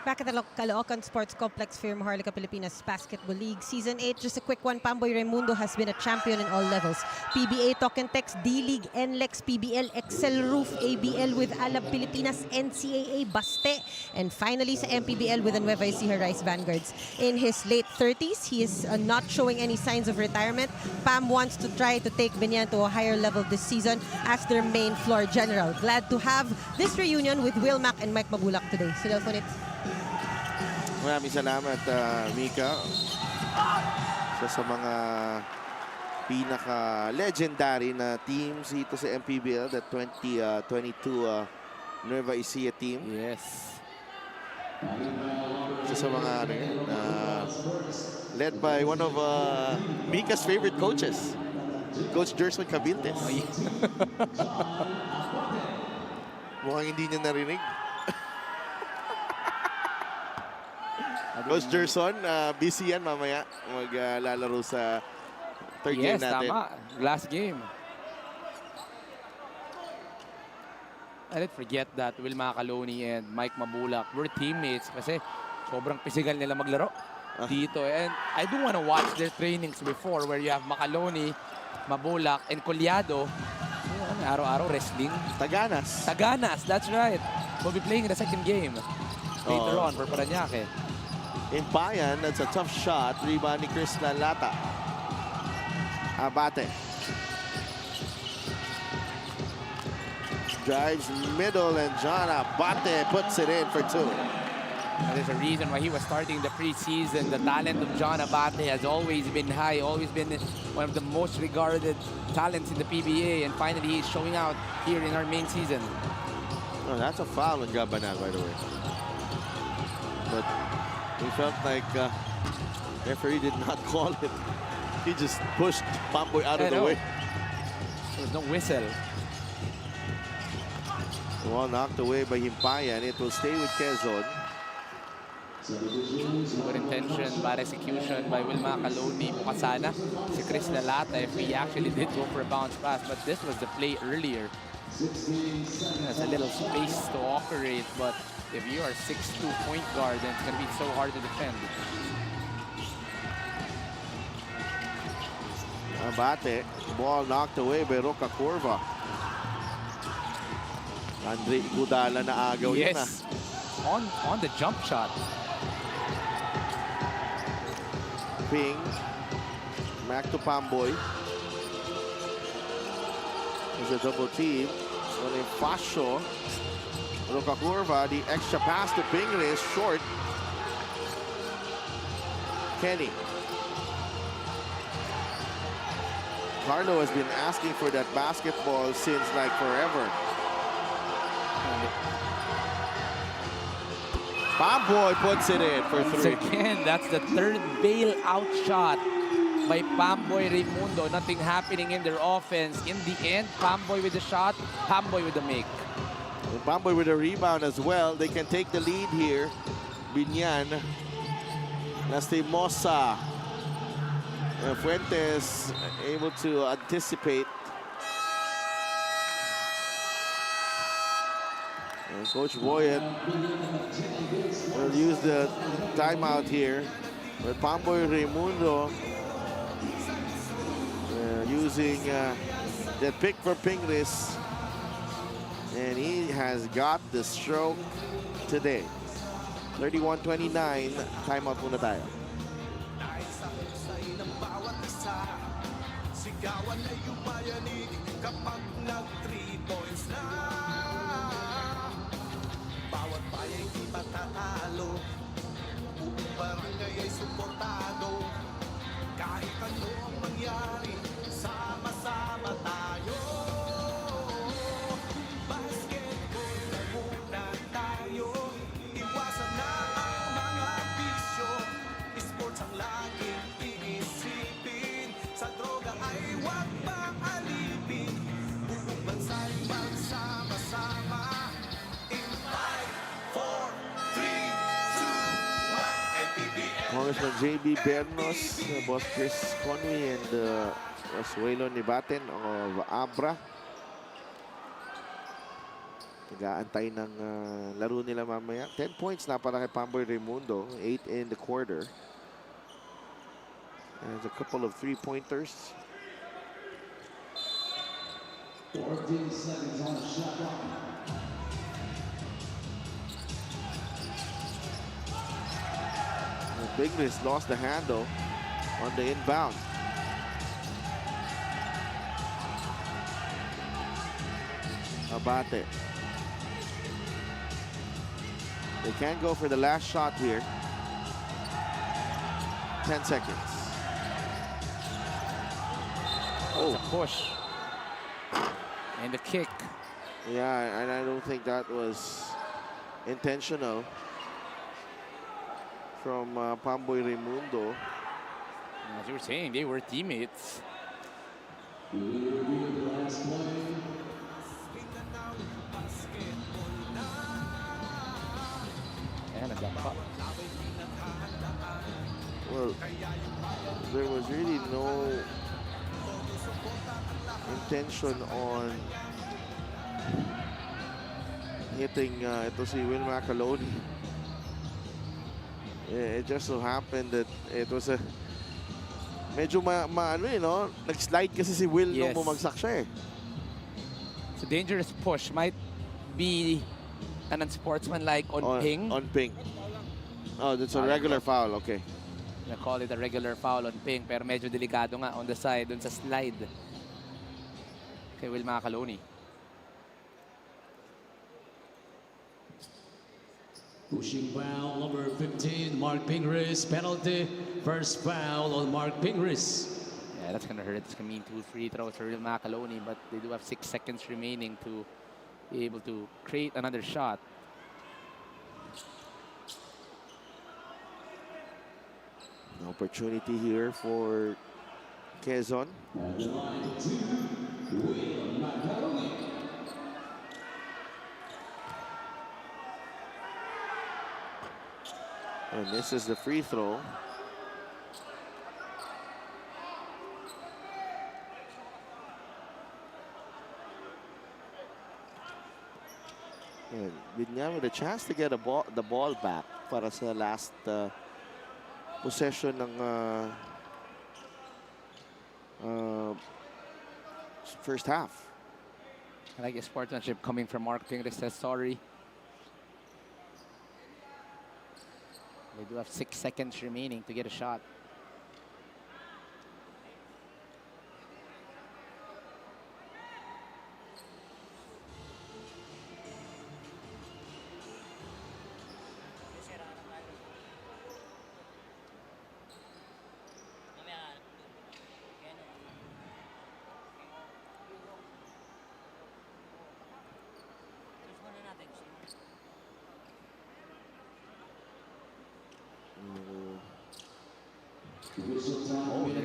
Back at the Caloocan Sports Complex for Maharlika Pilipinas Basketball League Season 8. Just a quick one, Pamboy Raimundo has been a champion in all levels. PBA Tokentex, D-League, NLEX, PBL, Excel Roof, ABL with Alab Pilipinas, NCAA, Baste, and finally sa MPBL with the Nueva Ecija Rice Vanguards. In his late 30s, he is not showing any signs of retirement. Pam wants to try to take Biñan to a higher level this season as their main floor general. Glad to have this reunion with Will Mac and Mike Mabulak today. So, Delphonit. Maraming salamat, Mika. Isa sa mga pinaka-legendary na teams dito sa MPBL, the 2022 Nueva Ecija team. Yes. Isa sa mga ano yan, led by one of Mika's favorite coaches, Coach Gerson Cabiltes. Mukhang hindi niya narinig. Coach Gerson, busy yan mamaya. Maglalaro sa third game natin. Yes, tama. Last game. I didn't forget that Will Macaloni and Mike Mabulak were teammates kasi sobrang physical nila maglaro dito. And I do want to watch their trainings before where you have Macaloni, Mabulak, and Collado. Araw-araw wrestling. Taganas. Taganas, that's right. We'll be playing in the second game later on for Parañaque. In Bayan, that's a tough shot. Rebound ni Chris Lalata. Abate. Drives middle and John Abate puts it in for 2. There's a reason why he was starting the preseason. The talent of John Abate has always been high, always been one of the most regarded talents in the PBA, and finally he's showing out here in our main season. Oh, that's a foul on Gabanal, by the way. But he felt like referee did not call it. He just pushed Pamboy out of the way. There was no whistle. Ball knocked away by Himpaya, and it will stay with Quezon. Good intention, bad execution by Wilma Caloni. Mukasana si Chris Lalata if he actually did go for a bounce pass, but this was the play earlier. There's a little space to operate, but if you are 6'2" point guard, then it's going to be so hard to defend. Abate, ball knocked away by Roca Corva. Andre Gudala na agaw yun. Yes, on the jump shot. Ping. Back to Pamboy. There's a double team. On a Fascio. Roca Corva, the extra pass to Pingre is short. Kenny. Carlo has been asking for that basketball since like forever. Pamboy puts it in for three. Again, that's the third bailout shot by Pamboy Raimundo. Nothing happening in their offense. In the end, Pamboy with the shot, Pamboy with the make. And Pamboy with a rebound as well. They can take the lead here. Biñan. Lastimosa. Fuentes able to anticipate. And Coach Boyet will use the timeout here. But Pamboy Raimundo using that pick for Pingris. And he has got the stroke today. 31-29, timeout muna tayo. Sigawan ay yumayanig kapag nag-3 points na. Bawat baya'y di matatalo, buong barangay ay suportado. Kahit ano ang mangyari, sama-sama tayo. Basketball na muna tayo, iwasan na ang mga bisyo. Sports ang laging iisipin, sa droga ay huwag pang alipin. Buong bansa'y magsama-sama. In 5, 4, 3, 2, 1, MPBL. Congressman J.B. Bernos, Boss Chris Conway, and Rasuelo Nibaten of Abra. Nag-aantay ng laro nila mamaya. 10 points na para kay Pamboy Raimundo. 8 in the quarter. And there's a couple of three-pointers. 14 seconds on the shot clock. Biglis lost the handle on the inbound. Abate. They can't go for the last shot here. 10 seconds. Oh, a push. And the kick. Yeah, and I don't think that was intentional from Pamboy Raimundo. As you were saying, they were teammates. We will review the last play. And a jump up. Well, there was really no intention on hitting ito si Wilma Caloni. It just so happened that it was a medyo ano eh, no? Nag-slide kasi si Will nung bumagsak siya eh. It's a dangerous push. Might be an unsportsmanlike on ping. On ping. Oh, that's a regular foul. Okay. I call it a regular foul on ping, pero medyo delikado nga on the side, dun sa slide kay Wilma Caloni. Pushing foul number 15, Mark Pingris. Penalty, first foul on Mark Pingris. Yeah, that's gonna hurt. It's gonna mean 2 free throws for Real Macaroni, but they do have 6 seconds remaining to be able to create another shot. An opportunity here for Quezon. At the line, 2, Will Macaroni. And misses the free throw. And Biñan with a chance to get the ball back para sa last possession ng first half. I like the sportsmanship coming from Mark Pingris. Says sorry. They do have 6 seconds remaining to get a shot.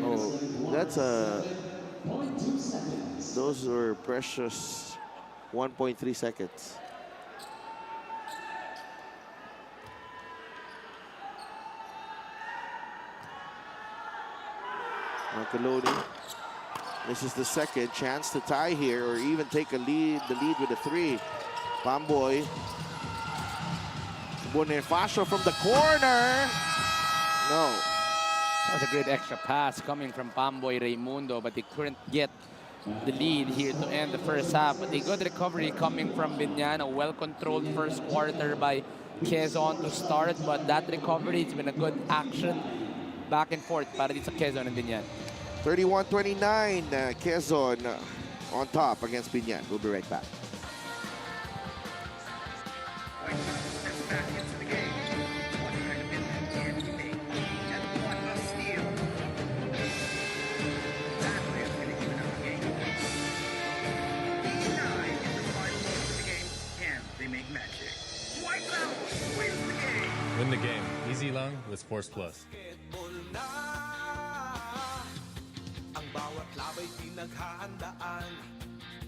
Oh, that's those were precious 1.3 seconds. Macaroni. This is the second chance to tie here or even take the lead with a 3. Pamboy. Bonifacio from the corner. No. That was a great extra pass coming from Pamboy Raimundo, but they couldn't get the lead here to end the first half. But a good recovery coming from Biñan. A well-controlled first quarter by Quezon to start, but that recovery, it's been a good action back and forth para dito sa Quezon and Biñan. 31-29, Quezon on top against Biñan. We'll be right back. Win the game. Easy lang with Sports Plus. Basketball na ang bawat labay pinaghahandaan,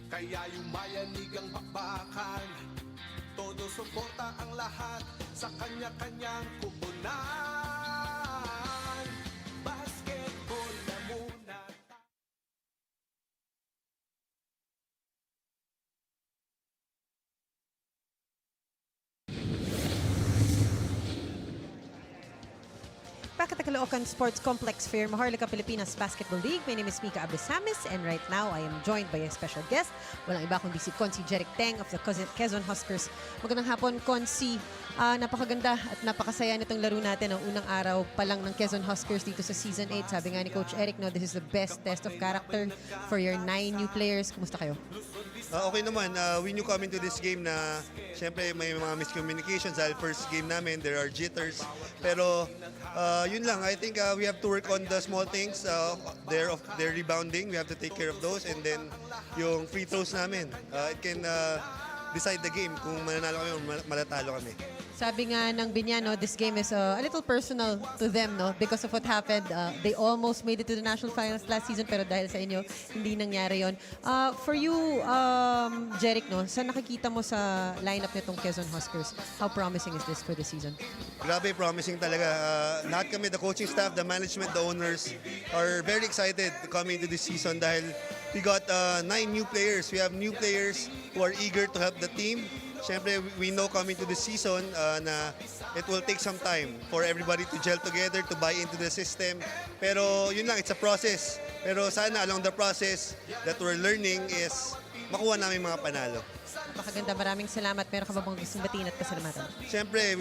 kaya yumayanig ang bakbakan. Todo suporta ang lahat sa kanya-kanyang kupunan. Basketball na muna. Back at the Caloocan Sports Complex for your Maharlika Pilipinas Basketball League. My name is Mika Abisamis, and right now I am joined by a special guest. Walang iba kundi si Consi Jeric Teng of the Quezon Huskers. Magandang hapon, Consi. Napakaganda at napakasaya nitong laro natin ang unang araw pa lang ng Quezon Huskers dito sa Season 8. Sabi nga ni Coach Eric, no, this is the best test of character for your 9 new players. Kumusta kayo? Okay naman. We knew coming to this game na siyempre may mga miscommunications dahil first game namin, there are jitters. Pero yun lang, I think we have to work on the small things. Their rebounding, we have to take care of those. And then yung free throws namin, it can decide the game kung mananalo kami o matatalo kami. Sabi nga ng Biñan, no, this game is a little personal to them, no, because of what happened. They almost made it to the national finals last season, pero dahil sa inyo, hindi nangyari yon. For you, Jeric, no, saan nakikita mo sa lineup nitong Quezon Huskers? How promising is this for the season? Grabe, promising talaga. Lahat kami, the coaching staff, the management, the owners, are very excited coming to this season dahil we got 9 new players. We have new players who are eager to help the team. Siyempre, we know coming to the season na it will take some time for everybody to gel together, to buy into the system. Pero yun lang, it's a process. Pero sana along the process that we're learning is makuha namin mga panalo. Napakaganda, maraming salamat. Meron ka ba bang gustong batiin at pasalamatan? Siyempre,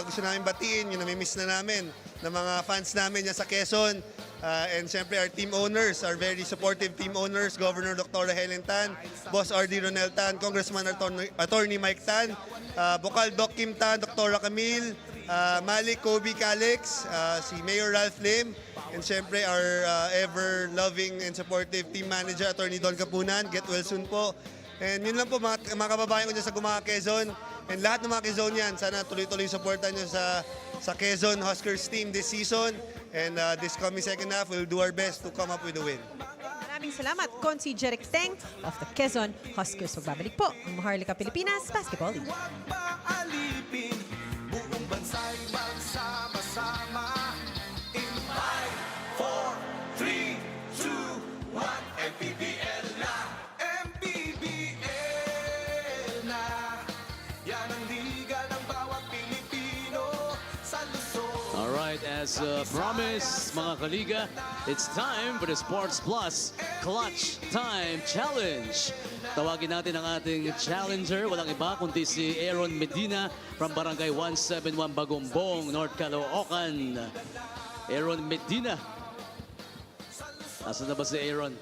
gusto namin batiin yung namimiss na namin ng mga fans namin yan sa Quezon. And siyempre, our team owners, our very supportive team owners, Governor Dr. Helen Tan, Boss R.D. Ronel Tan, Congressman Attorney Mike Tan, Bukal Doc Kim Tan, Dr. Camille, Malik Kobe Calix, si Mayor Ralph Lim, and siyempre our ever-loving and supportive team manager, Attorney Don Capunan. Get well soon po. And yun lang po mga kababayan ko dyan sa Gumawa Quezon. And lahat ng mga Quezonian, sana tuloy-tuloy supportan nyo sa Quezon Huskers team this season. And this coming second half, we'll do our best to come up with a win. Maraming salamat, Konsi Jeric Teng of the Quezon Huskers. Magbabalik po ang Maharlika Pilipinas Basketball League. Huwag maalipin, buong bansa'y magsama-sama. In 5, 4, 3, 2, 1, MPBL na, MPBL na. Yan ang liga ng bawat Pilipino sa Luzon. Alright, as promised, mga kaliga, it's time for the Sports Plus Clutch Time Challenge. Tawagin natin ang ating challenger, walang iba kundi si Aaron Medina from Barangay 171 Bagumbong, North Caloocan. Aaron Medina. Asan na ba si Aaron?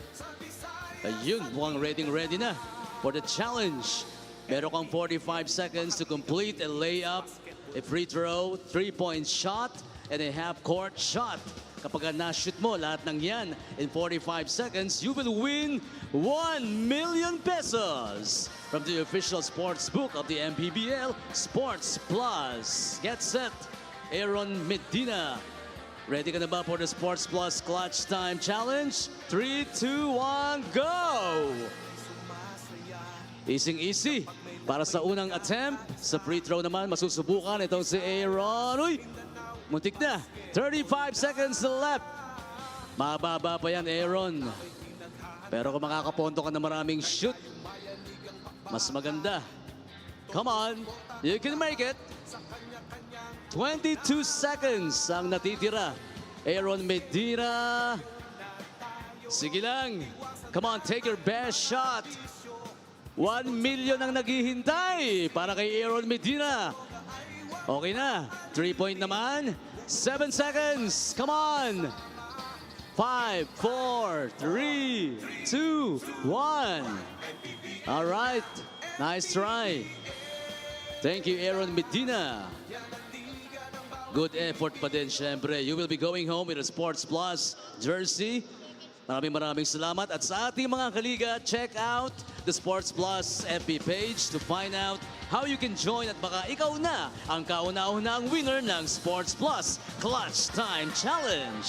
Ayun, mukhang ready na for the challenge. Meron kang 45 seconds to complete a layup, a free throw, 3-point shot, and a half-court shot. Kapag na-shoot mo lahat ng yan in 45 seconds, you will win 1 million pesos from the official sports book of the MPBL Sports Plus. Get set, Aaron Medina. Ready ka na ba for the Sports Plus Clutch Time Challenge? 3, 2, 1, go! Easy. Para sa unang attempt, sa free throw naman, masusubukan itong si Aaron. Uy! Muntik na. 35 seconds left. Mababa pa yan, Aaron. Pero kung makakaponto ka na maraming shoot, mas maganda. Come on. You can make it. 22 seconds ang natitira. Aaron Medina. Sige lang. Come on, take your best shot. 1 million ang naghihintay para kay Aaron Medina. Okay na. 3-point naman. 7 seconds. Come on. 5, 4, 3, 2, 1. All right. Nice try. Thank you, Aaron Medina. Good effort pa din, syempre. You will be going home with a Sports Plus jersey. Maraming salamat. At sa ating mga kaliga, check out the Sports Plus FB page to find out how you can join at baka ikaw na ang kauna-unang winner ng Sports Plus Clutch Time Challenge.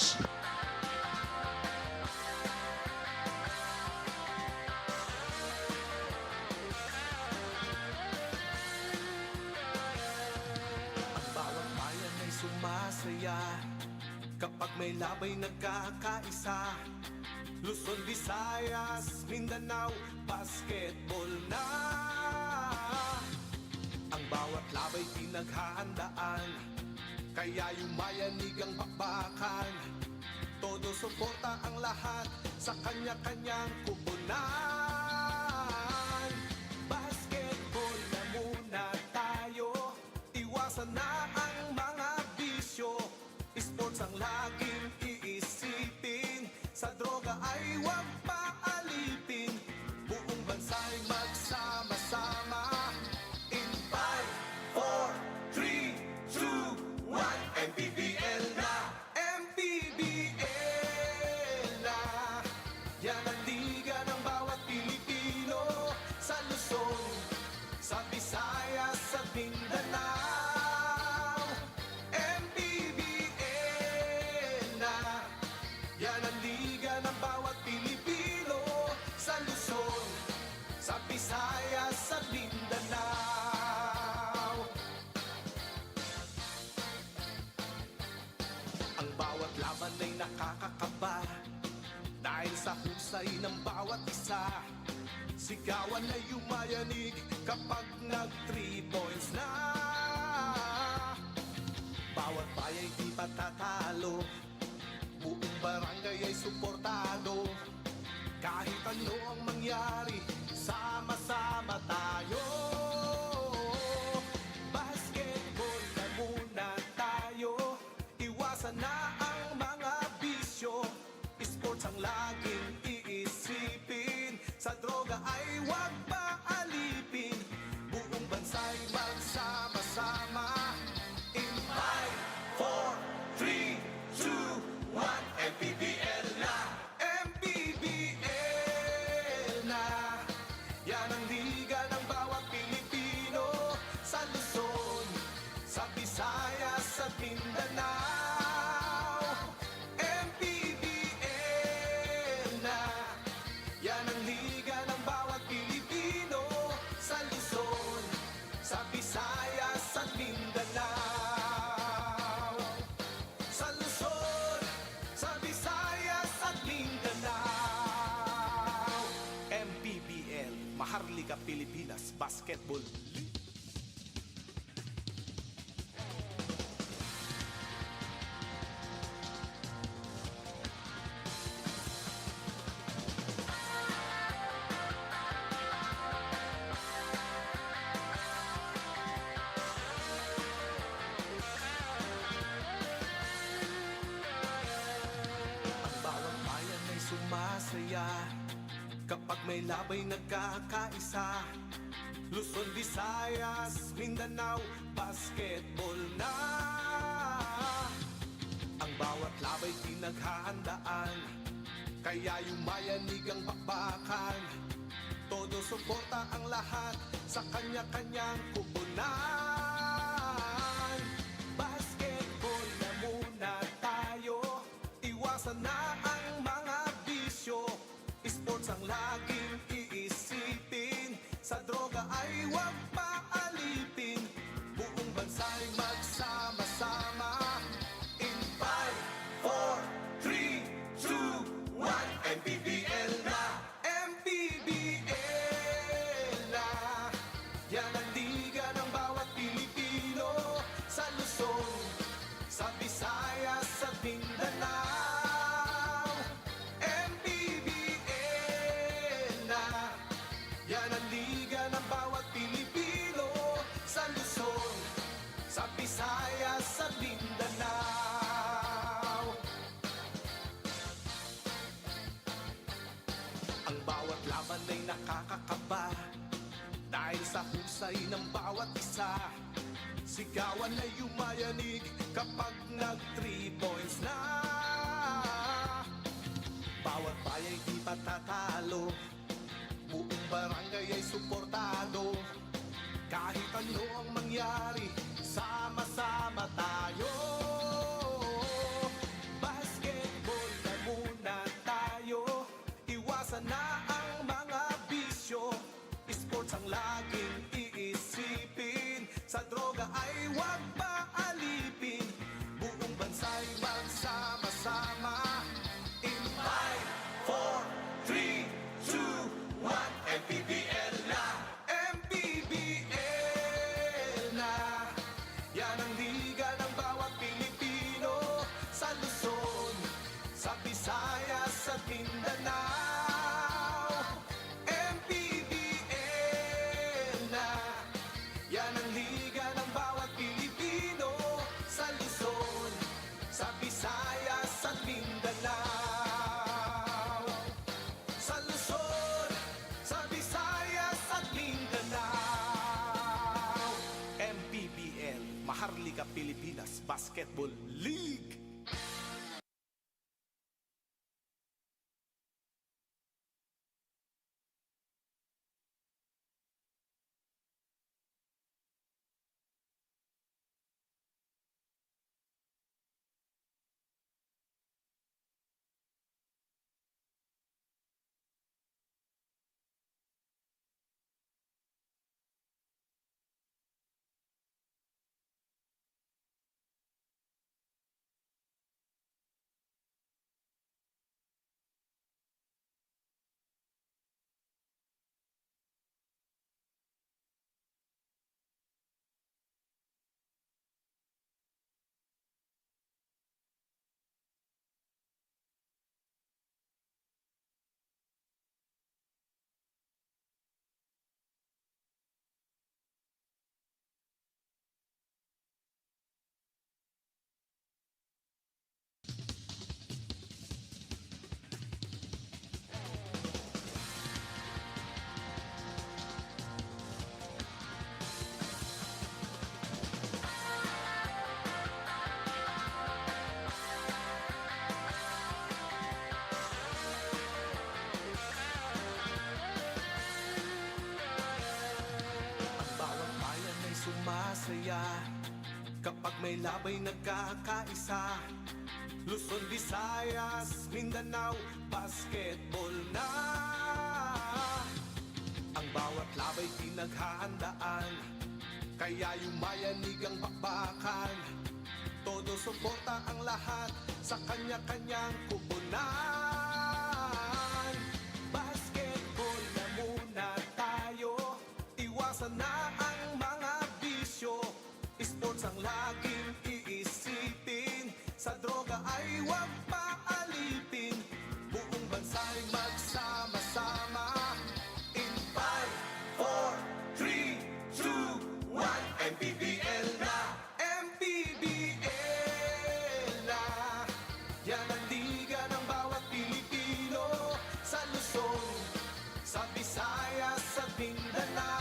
Ang bawat bayan ay sumasaya kapag may labay nagkakaisa. Luzon, Visayas, Mindanao, basketball na. Ang bawat labay pinaghahandaan, kaya yumayanig ang bakbakan. Todo suporta ang lahat sa kanya-kanyang kupunan. Basketball na muna tayo, iwasan na ang mga bisyo. Sports ang laging iisipin, sa droga ay huwag paalipin. Buong bansa'y magsama-sama. In 5, 4, 3, 2, 1, MPBL na, MPBL na. Yan ang liga ng bawat Pilipino sa Luzon, sa Visayas, sa Mindanao. Yan ang liga ng bawat Pilipino sa Luzon, sa Visayas, sa Mindanao. Ang bawat laban ay nakakakaba dahil sa husay ng bawat isa. Sigawan ay yumayanig kapag nag-3 points na. Bawat bayay di patatalo, buong barangay ay suportado. Kahit ano ang mangyari, sama-sama tayo. Pilipinas Basketball League. Ang bawat bayan ay sumasaya kapag may labay nagkakaisa. Luzon, Visayas, Mindanao, basketball na. Ang bawat labay pinaghahandaan, kaya yumayanig ang bakbakan. Todo suporta ang lahat sa kanya-kanyang kupunan. Basketball na muna tayo, iwasan na ang mga bisyo. Sports ang laging iisipin, sa droga ay huwag paalipin. Buong bansa'y magsama-sama. In 5, 4, 3, 2, 1, MPBL na, MPBL na. Yan ang liga ng bawat Pilipino, sa Luzon, sa Visayas at Mindanao. Yan ang liga ng bawat Pilipino, sa Luzon, sa Visayas at Mindanao. Ang bawat laban ay nakakakaba, dahil sa husay ng bawat isa. Sigawan ay yumayanig kapag nag-3 points na. Bawat bayay di patatalo, buong barangay ay suportado. Kahit ano ang mangyari, sama-sama tayo. Basketball na muna tayo, iwasan na ang mga bisyo. Sports ang laging iisipin, sa droga ay huwag paalipin. Buong bansa'y magsama-sama. In 5, 4, 3, 2, 1, MPBL na, MPBL na. Yan ang liga ng bawat Pilipino, sa Luzon, sa Visayas at Mindanao. MPBL na. Yan ang liga ng bawat Pilipino, sa Luzon, sa Visayas at Mindanao. Sa Luzon, sa Visayas at Mindanao. MPBL, Maharlika Pilipinas Basketball League. sumasaya kapag may labay nagkakaisa. Luzon, Visayas, Mindanao, basketball na. Ang bawat labay pinaghahandaan, kaya yumayanig ang bakbakan. Todo suporta ang lahat sa kanya-kanyang kupunan. Basketball na muna tayo, mong laging iisipin, sa droga ay huwag paalipin. Buong bansa'y magsama-sama. In 5, 4, 3, 2, 1, MPBL na! MPBL na! Yan ang liga ng bawat Pilipino, sa Luzon, sa Visayas, sa Mindanao.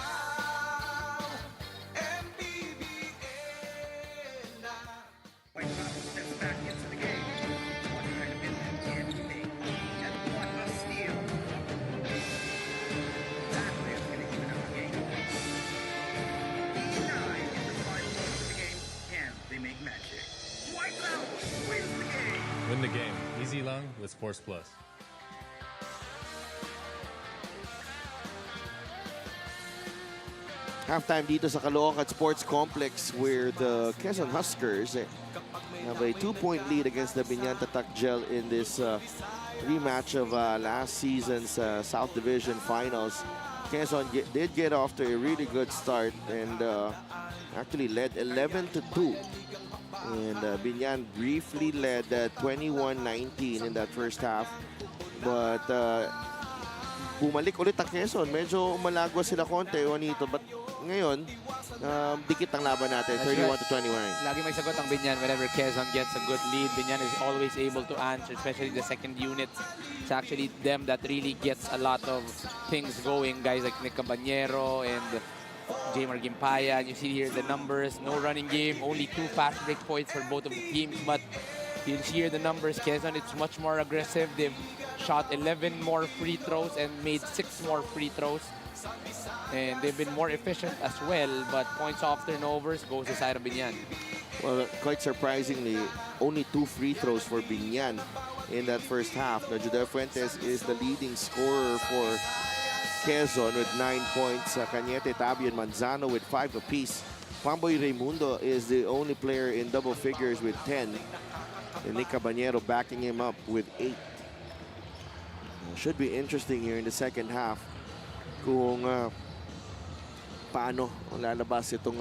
MPBL na! White House steps back into the game. What kind of impact can he make? And what a steal. That way is going to even up the game. 9 in the final moments of the game. Can they make magic? White House wins the game. Win the game. Easy lang with Sports Plus. Halftime dito sa Caloocan Sports Complex where the Quezon Huskers have a 2-point lead against the Biñan PACQUIAO'S in this rematch of last season's South Division Finals. Quezon did get off to a really good start and actually led 11-2. And Biñan briefly led 21-19 in that first half. But bumalik ulit ang Quezon. Medyo umalagwa sila konti, Juanito. But ngayon, dikit ang laban natin, 31-29. Lagi may sagot ang Biñan whenever Quezon gets a good lead. Biñan is always able to answer, especially the second unit. It's actually them that really gets a lot of things going. Guys like Nick Caballero and Jamer Gimpaya. And you see here the numbers, no running game, only 2 fast break points for both of the teams. But you see here the numbers, Quezon, it's much more aggressive. They've shot 11 more free throws and made 6 more free throws. And they've been more efficient as well, but points off turnovers goes to side of Biñan. Well, quite surprisingly, only 2 free throws for Biñan in that first half. Now, Judel Fuentes is the leading scorer for Quezon with 9 points. Cañete, Tabio, and Manzano with 5 apiece. Juanboy Raimundo is the only player in double figures with 10. And Nick Caballero backing him up with 8. Should be interesting here in the second half kung paano lalabas itong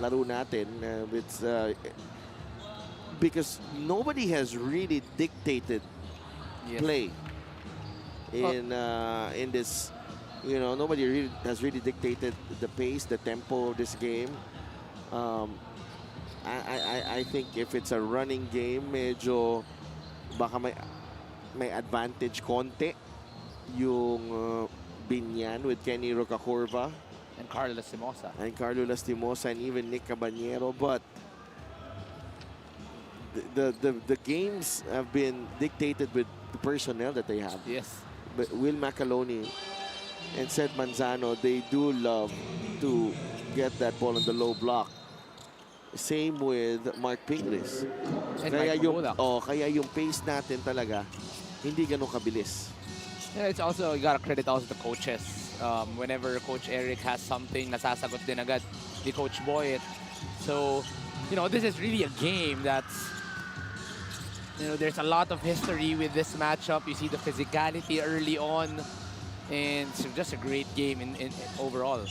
laro natin. Because nobody has really dictated play in this. You know, nobody really has really dictated the pace, the tempo of this game. I think if it's a running game, medyo baka may advantage konti yung Biñan with Kenny Rocacorva And Carlo Lastimosa. and Carlo Lastimosa and even Nick Caballero, but the games have been dictated with the personnel that they have. Yes. But Will Macaloni and Seth Manzano, they do love to get that ball on the low block. Same with Mark Pingris. And Kaya Mike yung, Mabulak. kaya yung pace natin talaga hindi ganun kabilis. Yeah, it's also, you gotta credit also the coaches. Whenever Coach Eric has something, nasasagot din agad ni Coach Boyet. So, you know, this is really a game that's, you know, there's a lot of history with this matchup. You see the physicality early on, and it's just a great game in overall.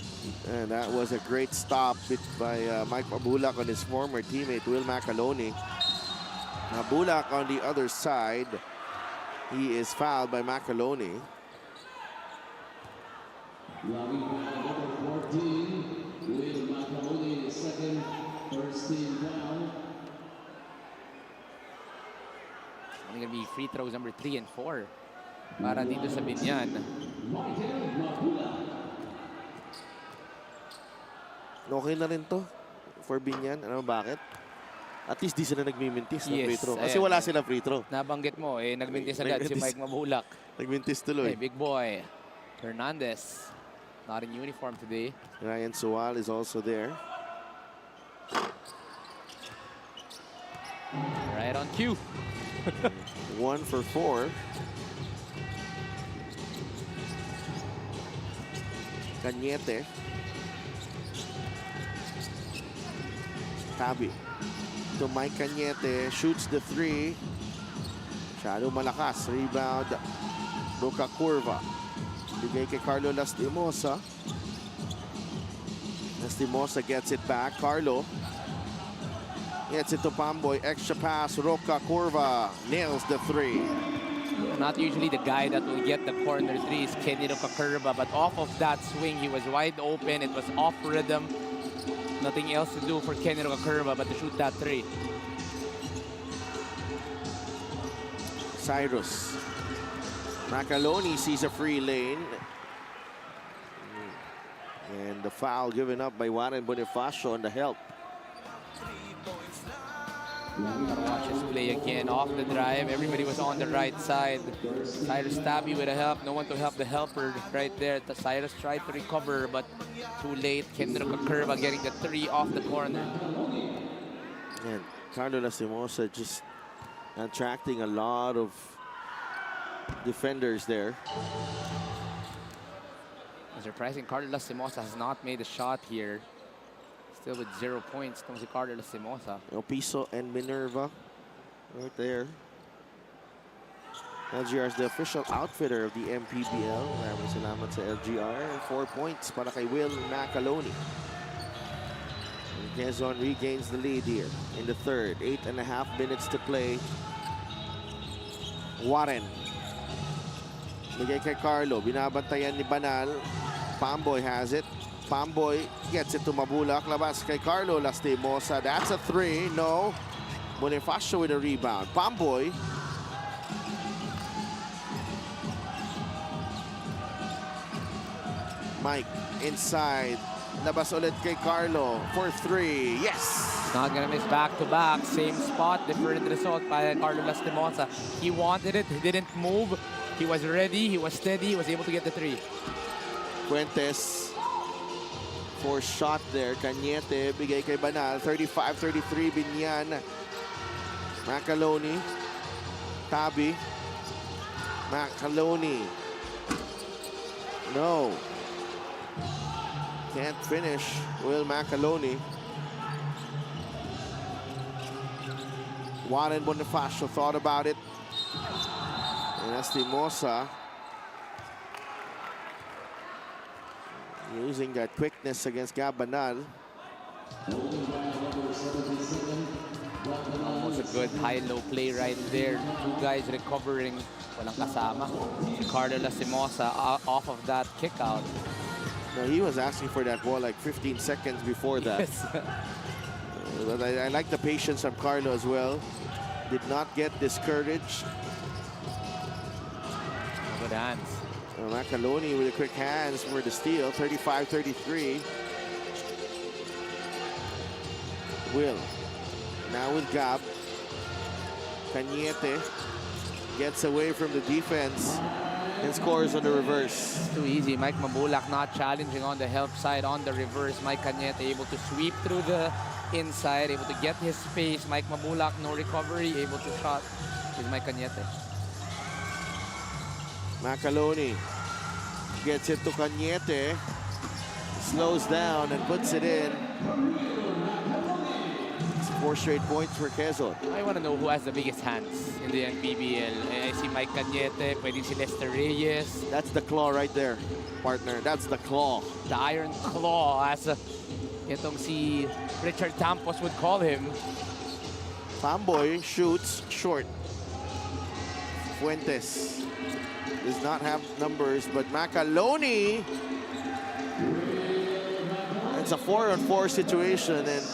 And that was a great stop by Mike Mabulak on his former teammate, Will Macaloni. Mabulak on the other side. He is fouled by Macaloni. Logging foul number 14 with Macaroni, second, first team foul. Only gonna be free throws number 3 and 4 para dito sa Biñan. Okay na rin to for Biñan. Ano bakit? At least di sila nagmimintis ng Yes, free throw. Kasi ayan. wala silang free throw. Nabanggit mo, nagmintis agad si Mike Mabulak. Nagmintis tuloy. Hey, big boy. Hernandez. Not in uniform today. Ryan Sual is also there. Right on cue. 1 for 4. Cañete. Tabi. To Mike Cañete. Shoots the 3. Masyado malakas. Rebound. Rocacorva. Bigay kay Carlo Lastimosa. Lastimosa gets it back. Carlo Gets it to Pamboy. Extra pass. Roca Curva nails the three. Not usually the guy that will get the corner three is Kenny Curva, but off of that swing, he was wide open. It was off rhythm. Nothing else to do for Kenny Curva but to shoot that three. Cyrus. Macaloni sees a free lane. And the foul given up by Warren Bonifacio on the help. Gotta watch his play again. Off the drive, everybody was on the right side. Cyrus Tabi with a help. No one to help the helper right there. Cyrus tried to recover, but too late. Kendrick Curva getting the three off the corner. And Carlo Lastimosa just attracting a lot of defenders there. Surprising, Carlos Lastimosa has not made a shot here. Still with 0 points, itong si Carlos Lastimosa. Piso and Minerva right there. LGR is the official outfitter of the MPBL. Maraming salamat sa LGR. 4 points para kay Will Macaloni. And Quezon regains the lead here in the third. 8.5 minutes to play. Warren. Bigay kay Carlo. Binabantayan ni Banal. Pamboy has it. Pamboy gets it to Mabulak. Labas kay Carlo Lastimosa. That's a three. No. Bonifacio with a rebound. Pamboy. Mike inside. Labas ulit kay Carlo for three. Yes! Not gonna miss back-to-back. Same spot, different result by Carlos Lastimosa. He wanted it. He didn't move. He was ready. He was steady. He was able to get the three. Fuentes. For shot there. Cañete. Bigay kay Banal. 35-33. Biñan. Macaloni. Tabi. Macaloni. No. Can't finish. Will Macaloni. Warren Bonifacio thought about it. And Lastimosa using that quickness against Gabanal. Almost a good high-low play right there. Two guys recovering. Walang kasama. Si Carlos Lastimosa off of that kick out. No, he was asking for that ball like 15 seconds before that. Yes. But I like the patience of Carlo as well. Did not get discouraged. Good hands. Macaloni with the quick hands for the steal. 35-33. Will. Now with Gab. Cañete gets away from the defense and scores on the reverse. It's too easy. Mike Mabulak not challenging on the help side. On the reverse, Mike Cañete able to sweep through the inside, able to get his space. Mike Mabulak, no recovery, able to shot with Mike Cañete. Macaloni gets it to Cañete. Slows down and puts it in. It's 4 straight points for Quezon. I want to know who has the biggest hands in the MPBL. I see Mike Cañete, pwede si Lester Reyes. That's the claw right there, partner. That's the claw. The iron claw, as itong si Richard Campos would call him. Pamboy shoots short. Fuentes does not have numbers, but Macaloni. It's a 4-on-4 situation, and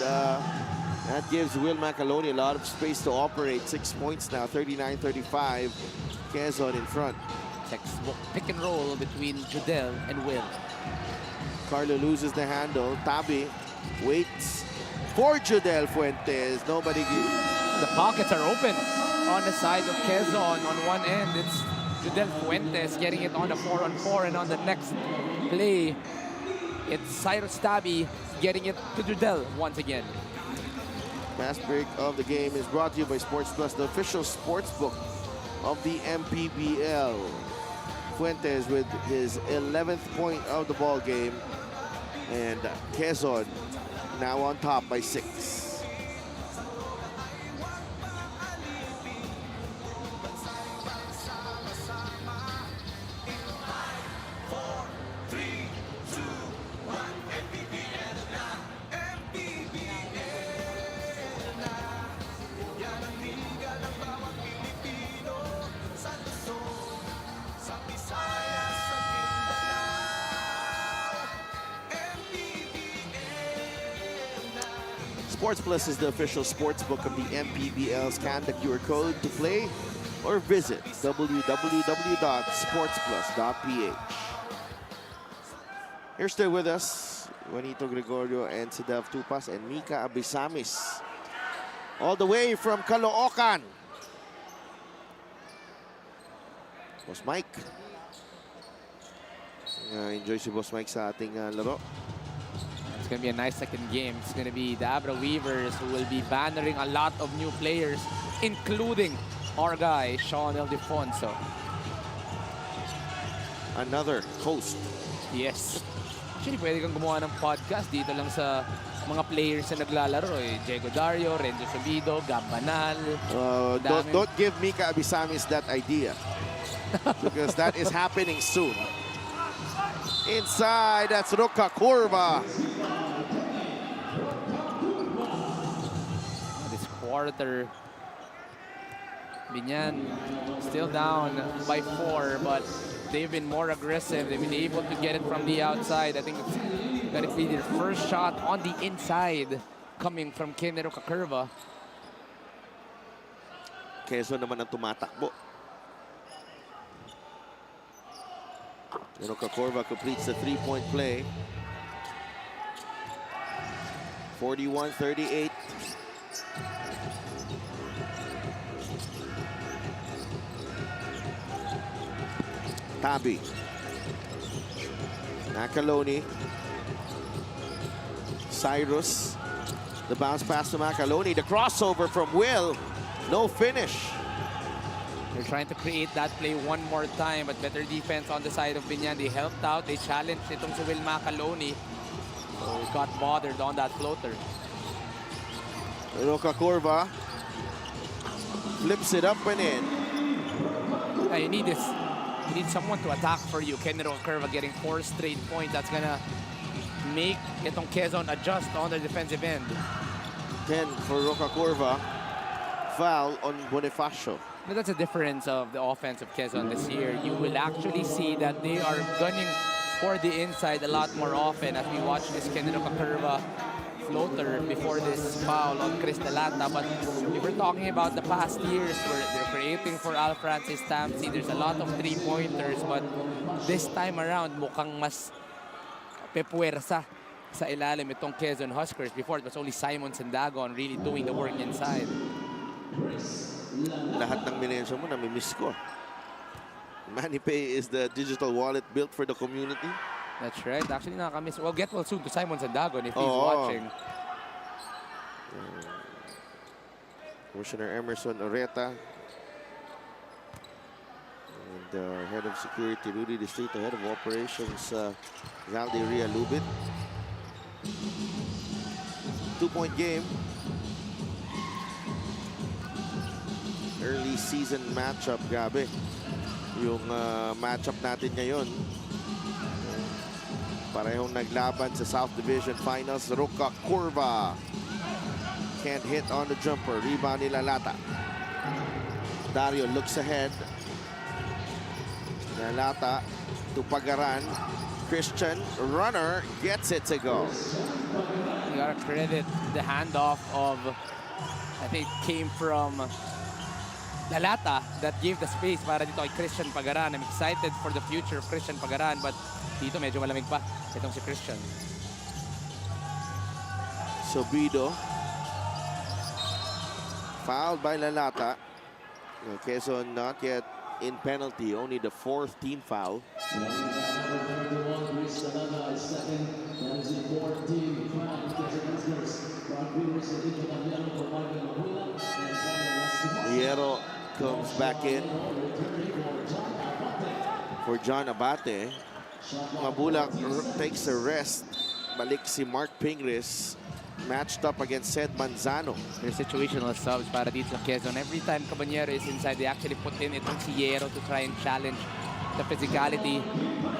that gives Will Macaloni a lot of space to operate. 6 points now, 39-35. Quezon in front. Textbook pick and roll between Judel and Will. Carlo loses the handle. Tabi waits for Judel Fuentes. Nobody gives. The pockets are open on the side of Quezon. On one end, it's Judel Fuentes getting it on the 4-on-4, and on the next play, it's Cyrus Tabi getting it to Judel once again. Last break of the game is brought to you by Sports Plus, the official sports book of the MPBL. Fuentes with his 11th point of the ball game, and Quezon now on top by 6. Sports Plus is the official sports book of the MPBL. Scan the QR code to play or visit www.sportsplus.ph. Here still with us, Juanito Gregorio and Sidelf Tupas and Mika Abisamis. All the way from Caloocan. Boss Mike. Enjoy si Boss Mike sa ating laro. It's going to be a nice second game. It's going to be the Abra Weavers who will be bannering a lot of new players, including our guy, Sean Ildefonso. Another host. Yes. Actually, pwede kang gumawa ng podcast dito lang sa mga players na naglalaro. Diego Dario, Renzo Subido, Gab Banal. Don't give Mika Abisamis that idea. Because that is happening soon. Inside, that's Roca Curva. This quarter, Biñan still down by 4, but they've been more aggressive. They've been able to get it from the outside. I think it's going to be their first shot on the inside coming from Ken Roca Curva. Quezon naman ang tumatakbo. Roca Curva completes the three-point play. 41-38. Tabi. Macaloni. Cyrus. The bounce pass to Macaloni. The crossover from Will. No finish. They're trying to create that play one more time, but better defense on the side of Biñan. They helped out. They challenged itong si Will Macaloni. So he got bothered on that floater. Roca Curva flips it up and in. Yeah, you need this. You need someone to attack for you. Ken Roca Curva getting 4 straight points. That's gonna make itong Quezon adjust on their defensive end. 10 for Roca Curva. Foul on Bonifacio. But that's a difference of the offense of Quezon this year. You will actually see that they are gunning for the inside a lot more often as we watch this Ken Roca Curva floater before this foul on Chris Delata. But if we're talking about the past years where they're creating for Al Francis Tamsi, there's a lot of three-pointers, but this time around mukhang mas pepuwersa sa ilalim itong Quezon Huskers. Before it was only Simon Sendagon really doing the work inside. Lahat ng minensyon mo, nami-miss ko. MANNY Pay is the digital wallet built for the community. That's right. Actually, nakakamiss. Well, get well soon to Simon Sendagon if he's watching. Commissioner Emerson Oreta. And Head of Security, Rudy Distrito. Head of Operations, Zaldi Ria Lubit. 2-point game. Early season matchup, grabe. Yung matchup natin ngayon. Parehong naglaban sa South Division Finals. Roca Curva can't hit on the jumper. Rebound ni Lalata. Dario looks ahead. Lalata to Pagaran. Christian, runner, gets it to go. You gotta credit the handoff of, I think, came from Lalata that gave the space para dito kay Christian Pagaran. I'm excited for the future of Christian Pagaran, but dito medyo malamig pa itong si Christian. Sobido. Fouled by Lalata. Quezon not yet in penalty, only the 4th team foul. Hierro comes back in for John Abate. Mabulak takes a rest. Balik si Mark Pingris. Matched up against Sed Manzano. They're situational subs para dito sa Quezon. Every time Caballero is inside, they actually put in itong si Hierro to try and challenge the physicality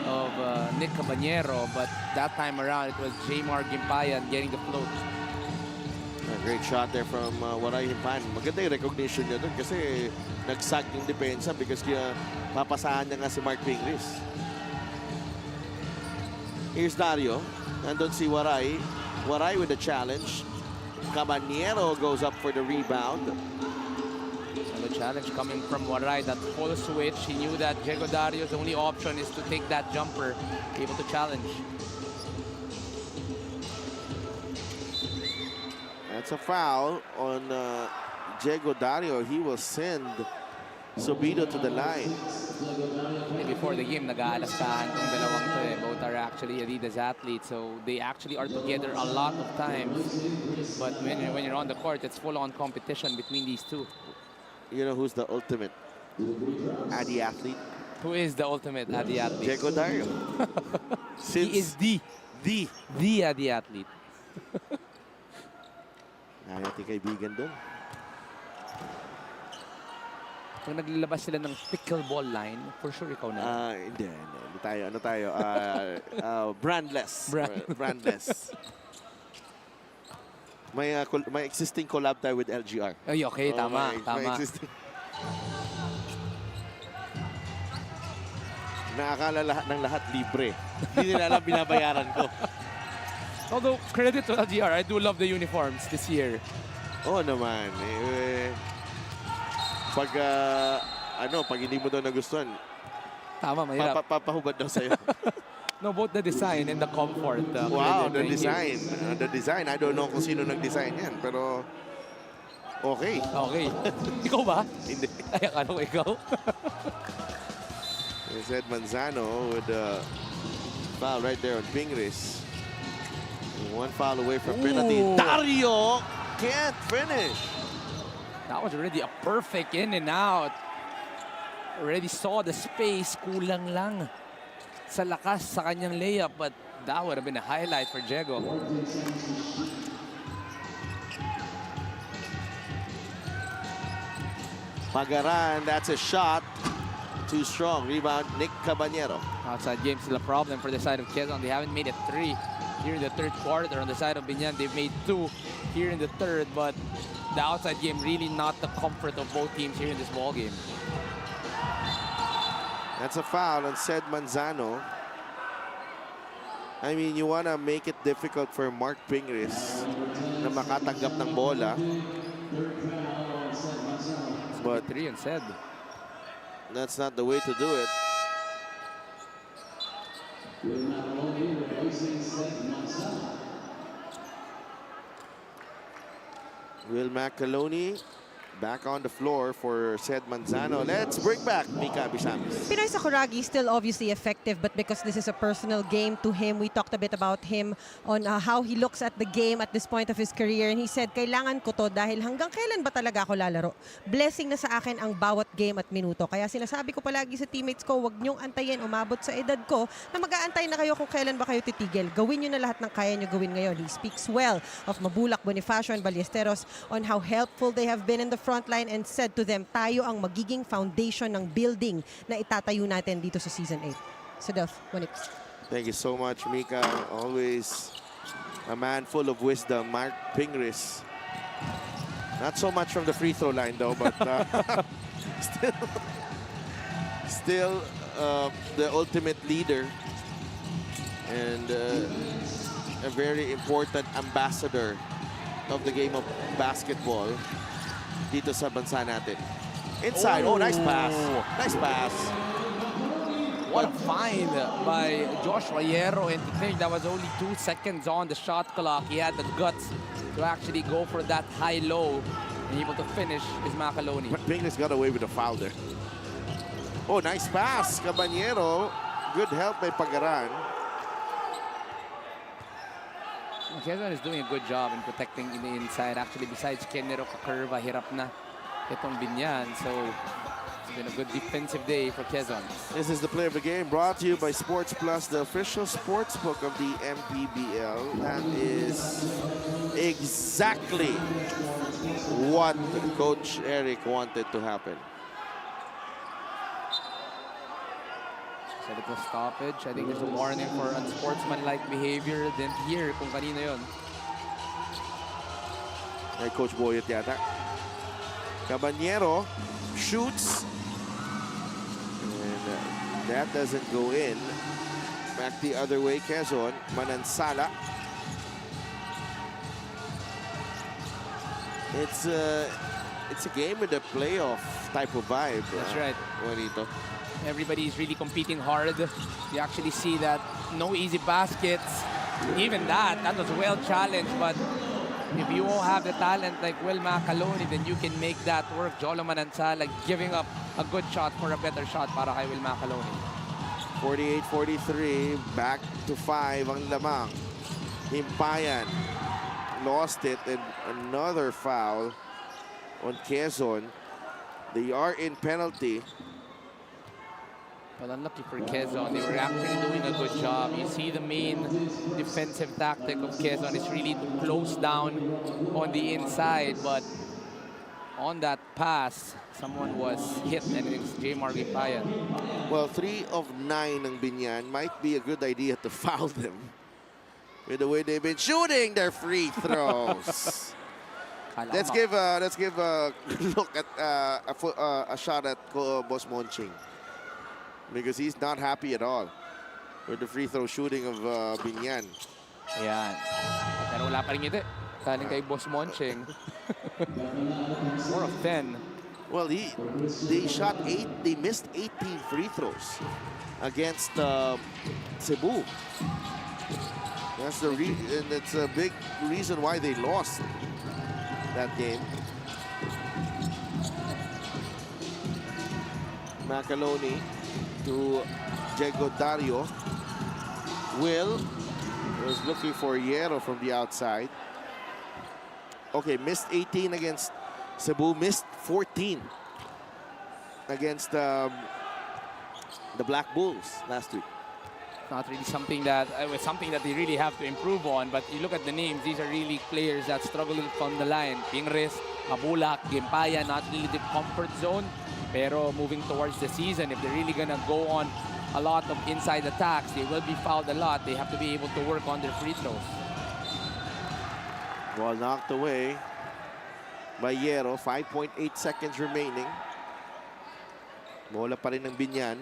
of Nick Caballero. But that time around, it was Jmar Gimpayan getting the float. A great shot there from Waray Himpan. Maganda yung recognition niya doon kasi nagsag yung depensa because papasahan niya nga si Mark Pingris. Here's Dario. Nandun si Waray. Waray with a challenge. Caballero goes up for the rebound. So the challenge coming from Waray, that full switch. He knew that Diego Dario's only option is to take that jumper, able to challenge. That's a foul on Diego Dario. He will send Subido to the line. Before the game, nag-aalastahan tong dalawang to eh. Both are actually Adidas athletes, so they actually are together a lot of times. But when you're on the court, it's full-on competition between these two. You know who's the ultimate Adi athlete? Who is the ultimate Adi athlete? Diego Dario. He is the Adi athlete. Ay, ating kaibigan dun. Kung naglalabas sila ng pickleball line, for sure ikaw na. Hindi tayo. Ano tayo? Brandless. Brandless. May existing collab tayo with LGR. Ay, okay, tama. May existing. Naakala lahat ng lahat libre. Hindi nila alam binabayaran ko. Although, credit to LGR, I do love the uniforms this year. Oo naman. Pag hindi mo daw nagustuhan, Tama, mahirap. papahubad daw sa'yo. No, both the design and the comfort. Wow, the design. The design. I don't know kung sino nag-design yan, pero okay. Okay. Ikaw ba? Hindi. Ay, akala ko ikaw. Zed Manzano with the foul right there on Pingris. One foul away from penalty. Dario can't finish. That was already a perfect in and out. Already saw the space. Kulang lang sa lakas sa kanyang layup, but that would have been a highlight for Diego. Pagaran, that's a shot. Too strong. Rebound, Nick Caballero. Outside game still a problem for the side of Quezon. They haven't made it 3 here in the third quarter. On the side of Biñan, they've made 2 here in the third, but the outside game really not the comfort of both teams here in this ball game. That's a foul on Zed Manzano. I mean, you want to make it difficult for Mark Pingris na makatanggap ng bola. But 3 on Zed. that's not the way to do it. Will Macaloni back on the floor for Zed Manzano. Let's bring back Mika Bisamis. Pinoy Sakuragi still obviously effective, but because this is a personal game to him, we talked a bit about him on how he looks at the game at this point of his career. And he said, kailangan ko to dahil hanggang kailan ba talaga ako lalaro? Blessing na sa akin ang bawat game at minuto. Kaya sinasabi ko palagi sa teammates ko, wag niyong antayin, umabot sa edad ko, na mag-aantay na kayo kung kailan ba kayo titigil. Gawin niyo na lahat ng kaya niyo gawin ngayon. He speaks well of Mabulak, Bonifacio, and Ballesteros on how helpful they have been in the front line and said to them, tayo ang magiging foundation ng building na itatayo natin dito sa Season 8. So Delph, Monix. Thank you so much, Mika. Always a man full of wisdom. Mark Pingris. Not so much from the free throw line though, but still the ultimate leader and a very important ambassador of the game of basketball dito sa bansa natin. Inside, oh, nice pass. Nice pass. What a find by Josh Rayero, and to think that was only 2 seconds on the shot clock. He had the guts to actually go for that high-low and able to finish is Macaloni. Pingris got away with a foul there. Oh, nice pass, Caballero. Good help by Pagaran. Quezon is doing a good job in protecting in the inside. Actually, besides Kenero Kakurva, hirap na itong Biñan. So, it's been a good defensive day for Quezon. This is the play of the game brought to you by Sports Plus, the official sports book of the MPBL. That is exactly what Coach Eric wanted to happen. So little stoppage. I think there's a warning for unsportsmanlike behavior. Didn't hear kung kanino yun. Hey, Coach Boyet yata. Caballero shoots. And that doesn't go in. Back the other way, Quezon. Manansala. It's a game with a playoff type of vibe. That's right. Juanito. Everybody is really competing hard. You actually see that no easy baskets. Even that was well challenged. But if you won't have the talent like Will Macaloni, then you can make that work. Jolo Manansala giving up a good shot for a better shot para kay Will Macaloni. 48-43, back to 5 ang lamang. Himpayan lost it, and another foul on Quezon. They are in penalty. Well, unlucky for Quezon. They were actually doing a good job. You see the main defensive tactic of Quezon is really to close down on the inside, but on that pass, someone was hit, and it's J. Himpayan. Well, 3 of 9 ng Biñan might be a good idea to foul them with the way they've been shooting their free throws. Let's give a look at a shot at Boss Monching, because he's not happy at all with the free throw shooting of Biñan. Ayan. Pero wala pa rin ngiti. Galing kay Boss Monching. 4 of 10. Well, they missed 18 free throws against Cebu. And that's a big reason why they lost that game. Macaloni to Diego Dario. Will was looking for Hierro from the outside. Okay, missed 18 against Cebu, missed 14 against the Black Bulls last week. Not really something that they really have to improve on. But you look at the names; these are really players that struggle from the line. Pingres, Abulak, Gimpaya, not really the comfort zone. Pero moving towards the season, if they're really gonna go on a lot of inside attacks, they will be fouled a lot. They have to be able to work on their free throws. Ball knocked away by Hierro. 5.8 seconds remaining. Bola pa rin ng Biñan.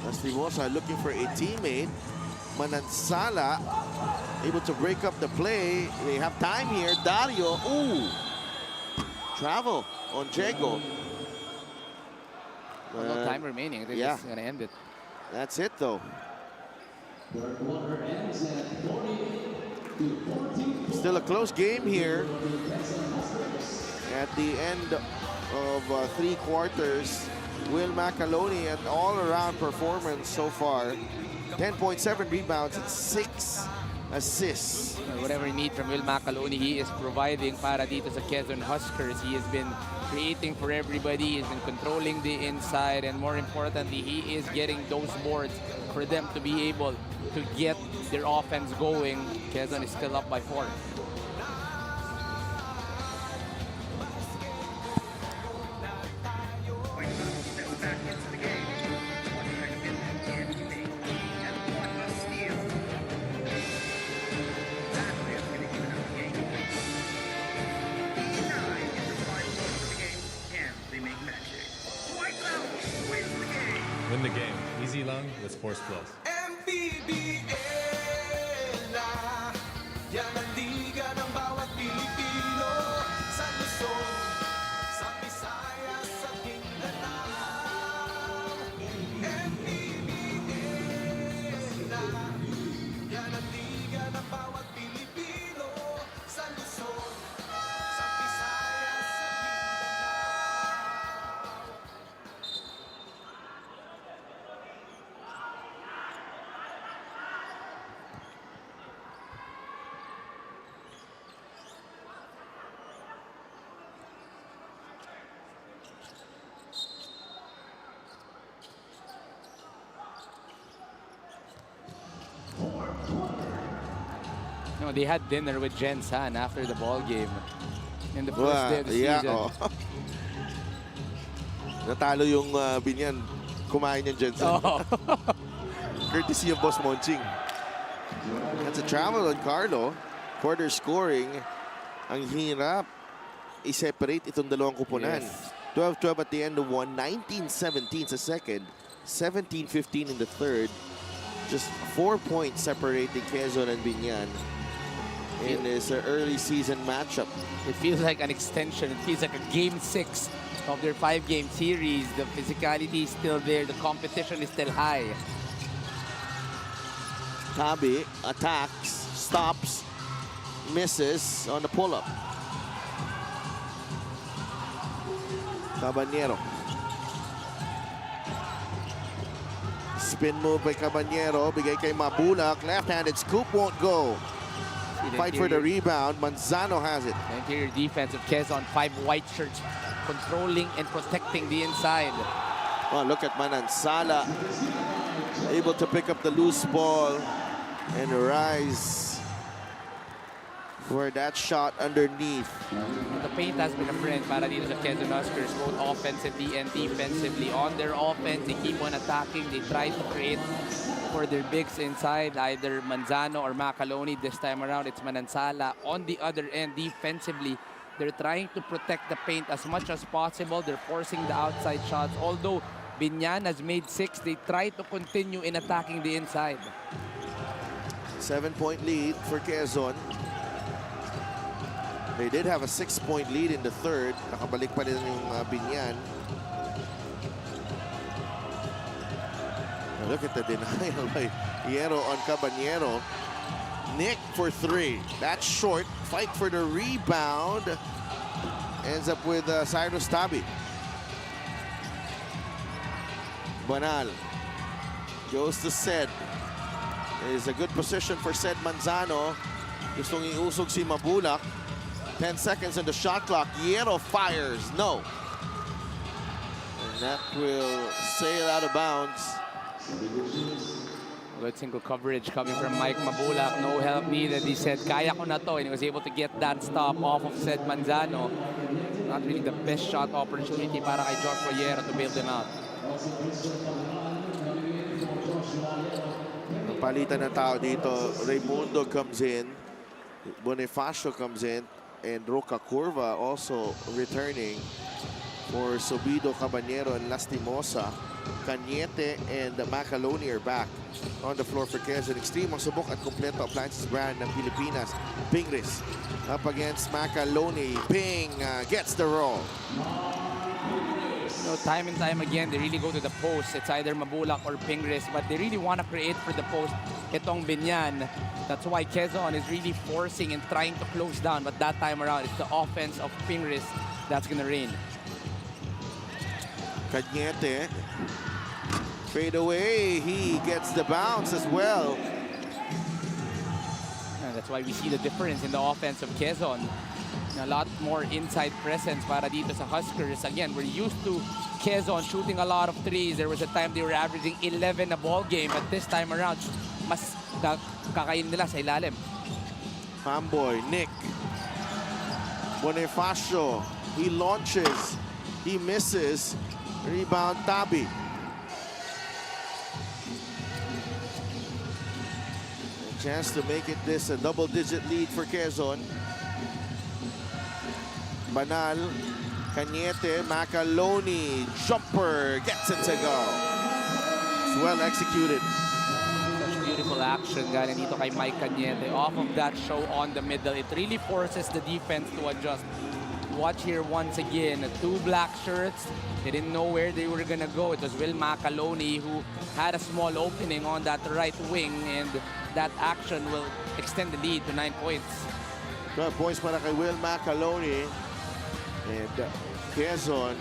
Lastimosa looking for a teammate. Manansala able to break up the play. They have time here. Dario, ooh! Travel on Diego. No time remaining. They're just gonna end it. That's it, though. Still a close game here. At the end of 3 quarters, Will Macaloni, an all-around performance so far. 10.7 rebounds and 6 assists. Whatever you need from Will Macaloni, he is providing para dito sa Quezon Huskers. He has been creating for everybody. He's been controlling the inside, and more importantly, he is getting those boards for them to be able to get their offense going. Quezon is still up by 4. Steps back into the game. What kind of anything? And what a steal. That way is going to give it up the game. 9 in the final quarter of the game. And they make magic. White Loud wins the game. Win the game. Easy lang with Sports Plus. MPBL na yan ang liga ng bawat Pilipino. Sa Luzon, sa Visayas, sa Mindanao. MPBL na yan ang liga ng bawat Pilipino. Sa Luzon, sa Visayas, sa No, they had dinner with Jen San after the ball game in the first day of the season. Oh. Natalo yung Biñan. Kumain yung Jensen. Oh. Courtesy of Boss Monching. That's a travel on Carlo. Quarter scoring. Ang hirap i-separate itong dalawang kupunan. Yes. 12-12 at the end of one. 19-17 sa second. 17-15 in the third. Just 4 points separating Quezon and Biñan in this early season matchup. It feels like an extension. It feels like a game 6 of their 5-game series. The physicality is still there. The competition is still high. Tabi attacks, stops, misses on the pull-up. Caballero. Spin move by Caballero. Bigay kay Mabulak. Left-handed scoop won't go. Fight for the rebound. Manzano has it. The interior defense of Quezon, 5 white shirts, controlling and protecting the inside. Oh, look at Manansala. Able to pick up the loose ball and rise for that shot underneath. The paint has been a friend para dito sa Quezon Huskers, both offensively and defensively. On their offense, they keep on attacking. They try to create for their bigs inside, either Manzano or Macaloni. This time around, it's Manansala. On the other end, defensively, they're trying to protect the paint as much as possible. They're forcing the outside shots. Although Biñan has made 6, they try to continue in attacking the inside. 7-point lead for Quezon. They did have a 6-point lead in the third. Nakabalik pa rin yung Biñan. Now look at the denial by Hierro on Caballero. Nick for 3. That's short. Fight for the rebound. Ends up with Cyrus Tabi. Banal goes to Sed. It is a good position for Sed Manzano. Gustong iusog si Mabulak. 10 seconds on the shot clock. Hierro fires. No. And that will sail out of bounds. Good single coverage coming from Mike Mabulak. No help needed. He said, kaya ko na to. And he was able to get that stop off of Sed Manzano. Not really the best shot opportunity para kay Joshua Hierro to bail them out. Palitan ng tao dito. Raimundo comes in. Bonifacio comes in. And Roca Curva also returning for Subido, Caballero, and Lastimosa. Cañete and Macaloni are back on the floor for Quezon. Extreme ang subok at kompleto appliances brand ng Pilipinas. Pingris up against Macaloni. Ping gets the roll. You know, time and time again, they really go to the post. It's either Mabulak or Pingris, but they really want to create for the post. Itong Biñan. That's why Quezon is really forcing and trying to close down. But that time around, it's the offense of Pingris that's going to reign. Cañete. Fade away. He gets the bounce as well. And that's why we see the difference in the offense of Quezon. A lot more inside presence para dito sa Huskers. Again, we're used to Quezon shooting a lot of threes. There was a time they were averaging 11 a ball game. But this time around, mas kakain nila sa ilalim. Pamboy, Nick. Bonifacio. He launches. He misses. Rebound, Tabi. A chance to make it this a double-digit lead for Quezon. Banal, Cañete, Macaloni, jumper, gets it to go. It's well executed. Such beautiful action galing dito kay Mike Cañete. Off of that show on the middle, it really forces the defense to adjust. Watch here once again, 2 black shirts. They didn't know where they were gonna go. It was Will Macaloni who had a small opening on that right wing, and that action will extend the lead to 9 points. 12 points para kay Will Macaloni. And Quezon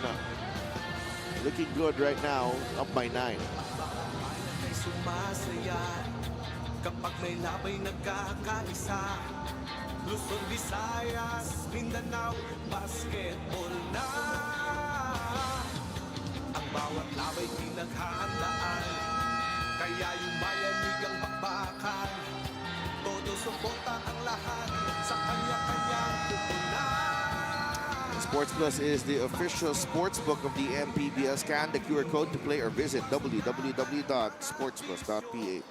looking good right now, up by 9. Sumasaya kapag may labay nagkakaisa. Luzon, Visayas, Mindanao, basketball na. Ang bawat labay pinaghahandaan, kaya yung bayanigang bakbakan. Todo suporta ang lahat sa kanya-kanyang pupunan. Sports Plus is the official sportsbook of the MPBL. Scan the QR code to play or visit www.sportsplus.ph.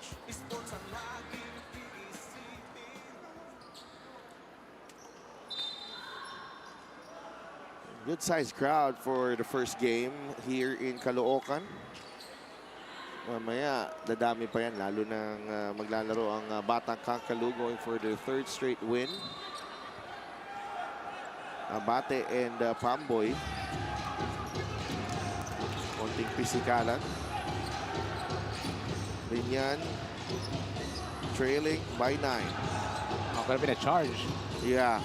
Good-sized crowd for the first game here in Caloocan. Mamaya, dadami pa yan, lalo nang maglalaro ang Batang Kangkalu going for their third straight win. Abate and Pamboy. Konting pisikalan. Biñan trailing by 9. Could have been a charge. Yeah.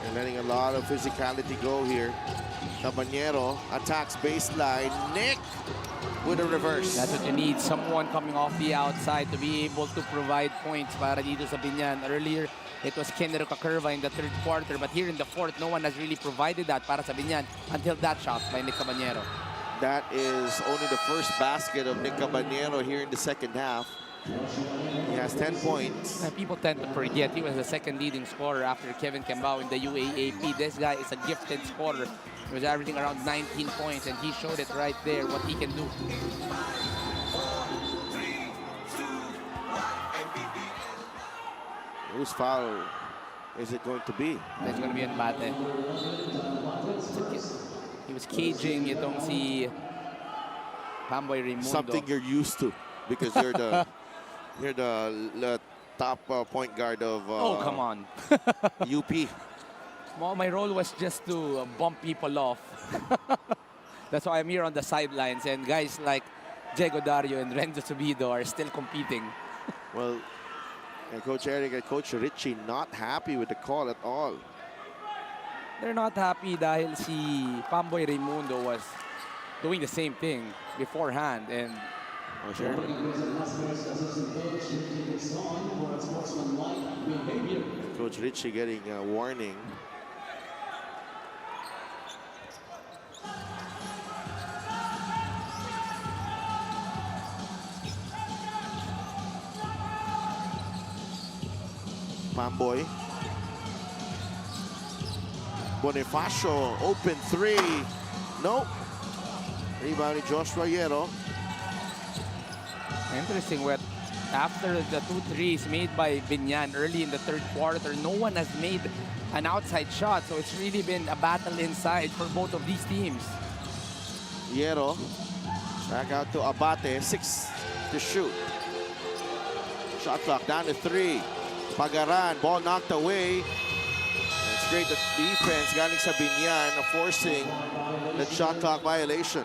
And letting a lot of physicality go here. Caballero attacks baseline. Nick with a reverse. That's what you need. Someone coming off the outside to be able to provide points para dito sa Biñan. Earlier, it was Kenner Kakurva in the third quarter. But here in the fourth, no one has really provided that para sa Biñan until that shot by Nick Caballero. That is only the first basket of Nick Caballero here in the second half. He has 10 points. People tend to forget he was the second leading scorer after Kevin Cambao in the UAAP. This guy is a gifted scorer. He was averaging around 19 points, and he showed it right there, what he can do. Whose foul is it going to be? That's going to be on Bate. He was caging itong si Pamboy Raimundo. Something you're used to because you're the the top point guard of Oh, come on. UP. Well, my role was just to bump people off. That's why I'm here on the sidelines. And guys like Diego Dario and Renzo Subido are still competing. Well, and Coach Eric and Coach Richie not happy with the call at all. They're not happy dahil si Pamboy Raimundo was doing the same thing beforehand. And Coach Richie getting a warning. Pamboy. Bonifacio, open three. No. Rebound Joshua Hierro. interesting what after the 2 threes made by Biñan early in the third quarter, no one has made an outside shot. So it's really been a battle inside for both of these teams. Hierro. Back out to Abate. 6 to shoot. Shot clock down to 3. Pagaran, ball knocked away. It's great the defense galing sa Biñan forcing the shot clock violation.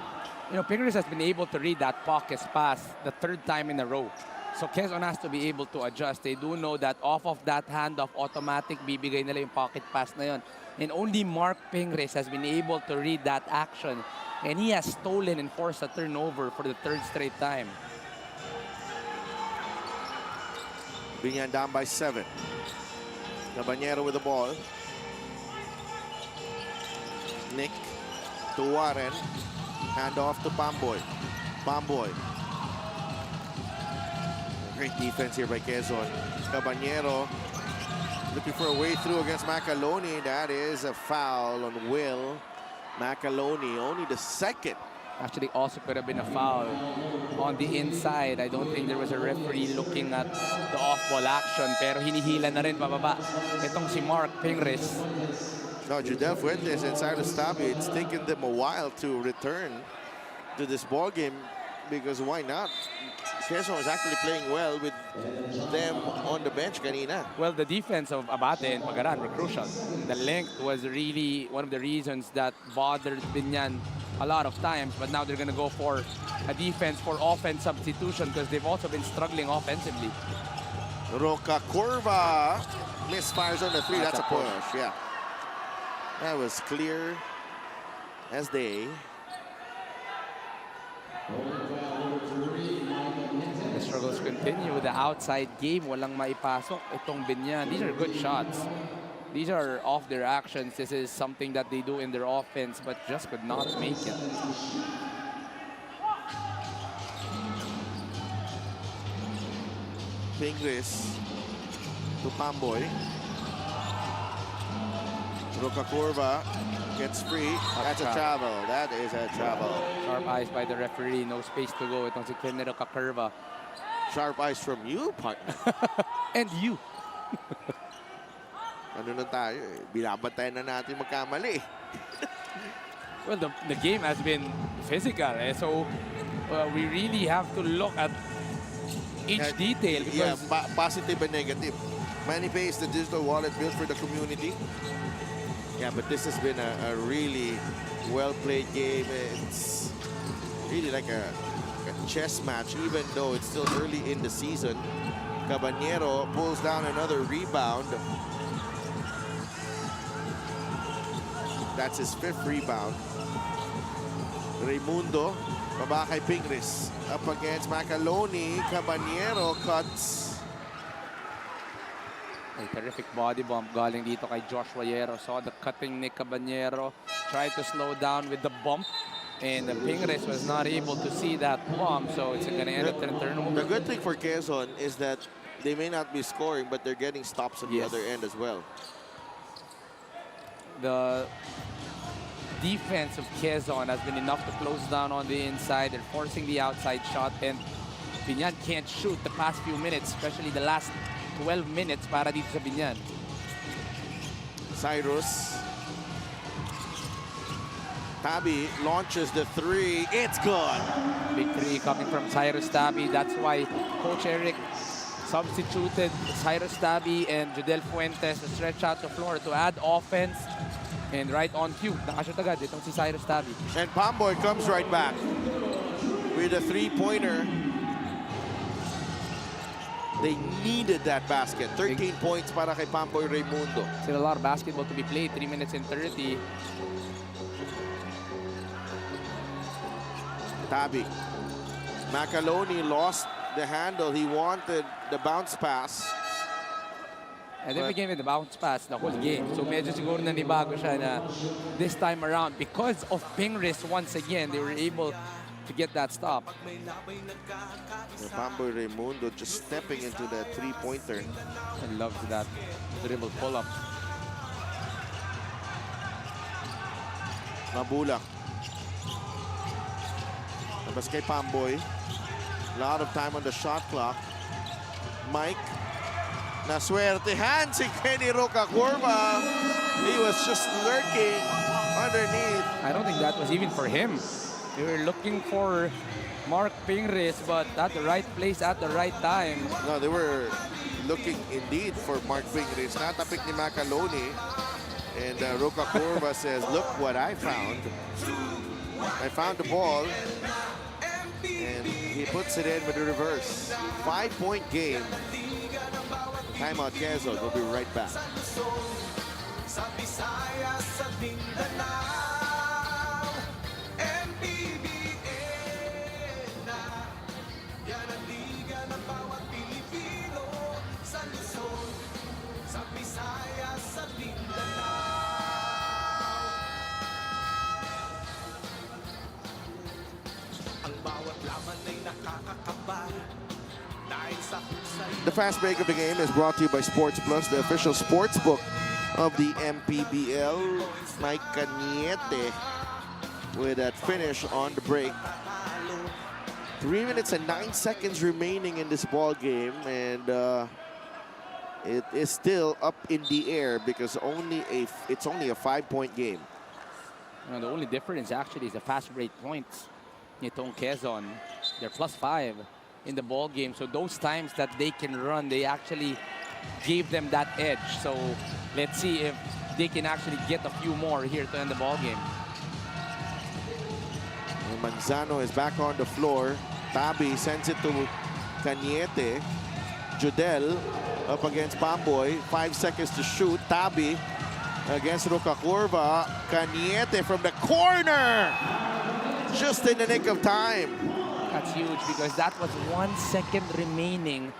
You know, Pingris has been able to read that pockets pass the third time in a row. So Quezon has to be able to adjust. They do know that off of that handoff, automatic bibigay nila yung pocket pass na yun. And only Mark Pingris has been able to read that action. And he has stolen and forced a turnover for the third straight time. Biñan down by 7. Caballero with the ball. Nick to Warren. Hand off to Pamboy. Pamboy. Great defense here by Quezon. Caballero looking for a way through against Macaloni. That is a foul on Will Macaloni. Only the second. Actually, also could have been a foul on the inside. I don't think there was a referee looking at the off-ball action. Pero hinihila na rin pababa. Itong si Mark Pingris. No, Judel Fuentes and Cyrus Tabi, it's taken them a while to return to this ball game because why not? Quezon was actually playing well with them on the bench kanina. Well, the defense of Abate and Pagaran were crucial. The length was really one of the reasons that bothered Biñan a lot of times, but now they're going to go for a defense for offense substitution because they've also been struggling offensively. Roca Curva misfires on the 3. That's a push. Yeah. That was clear as day. The struggles continue with the outside game. Walang maipasok itong Biñan. These are good shots. These are off their actions. This is something that they do in their offense, but just could not make it. Pingris to Pamboy. Roca Curva gets free. That's a travel. That is a travel. Sharp eyes by the referee. No space to go. Itong si Kenner Kakurva. Sharp eyes from you, partner. And you. ano na tayo eh, binabantayan na natin magkamali. Well, the game has been physical, so we really have to look at each detail. Yeah, Because positive and negative. MANNY Pay is the digital wallet built for the community. Yeah, but this has been a really well-played game. It's really like a chess match, even though it's still early in the season. Caballero pulls down another rebound. That's his 5th rebound. Raimundo, baba kay Pingris. Up against Macaloni. Caballero cuts. a terrific body bump galing dito kay Joshua Yero. Saw the cutting ni Caballero. Tried to slow down with the bump. And the Pingres was not able to see that bump. So it's going to end up in a turnover. The good thing for Quezon is that they may not be scoring, but they're getting stops on the other end as well. The defense of Quezon has been enough to close down on the inside. They're forcing the outside shot, and Biñan can't shoot the past few minutes, especially the last 12 minutes para dito sa Biñan. Cyrus. Tabi launches the 3. It's good. Big 3 coming from Cyrus Tabi. That's why Coach Eric substituted Cyrus Tabi and Judel Fuentes to stretch out the floor to add offense. And right on cue, nakashoot agad itong si Cyrus Tabi. And Pamboy comes right back with a 3-pointer. They needed that basket. 13 points para kay Pamboy Raimundo. Still a lot of basketball to be played. 3 minutes and 30. Tabi. Macaloni lost the handle. He wanted the bounce pass. And then we gave it the bounce pass the whole game. So medyo siguro nanibago siya na this time around, because of Pingris once again, they were able to get that stop. Pamboy Raimundo just stepping into that 3-pointer. I love that dribble pull-up. Mabulak. Labas kay Pamboy. A lot of time on the shot clock. Mike. Naswertehan si Kenny Rocacorva. He was just lurking underneath. I don't think that was even for him. They were looking for Mark Pingris, but at the right place at the right time. No, they were looking indeed for Mark Pingris. Natapik ni Macaloni. And Rocacorva says, look what I found. I found the ball. And he puts it in with the reverse. 5-point game. Timeout Quezon. We'll be right back. Sa Visayas, sa Mindanao, MPBL na. Yan ang liga ng bawat Pilipino. Sa Luzon, sa Visayas, sa Mindanao. Ang bawat laban ay nakakakaba. The fast break of the game is brought to you by Sports Plus, the official sports book of the MPBL. Mike Cañete with that finish on the break. 3 minutes and 9 seconds remaining in this ball game, and it is still up in the air because it's only a 5-point game. The only difference actually is the fast break points. Nitong Quezon, they're +5 in the ball game. So those times that they can run, they actually gave them that edge. So let's see if they can actually get a few more here to end the ball game. And Manzano is back on the floor. Tabi sends it to Cañete. Judel up against Pamboy. 5 seconds to shoot. Tabi against Rocacorva. Cañete from the corner. Just in the nick of time. That's huge because that was 1 second remaining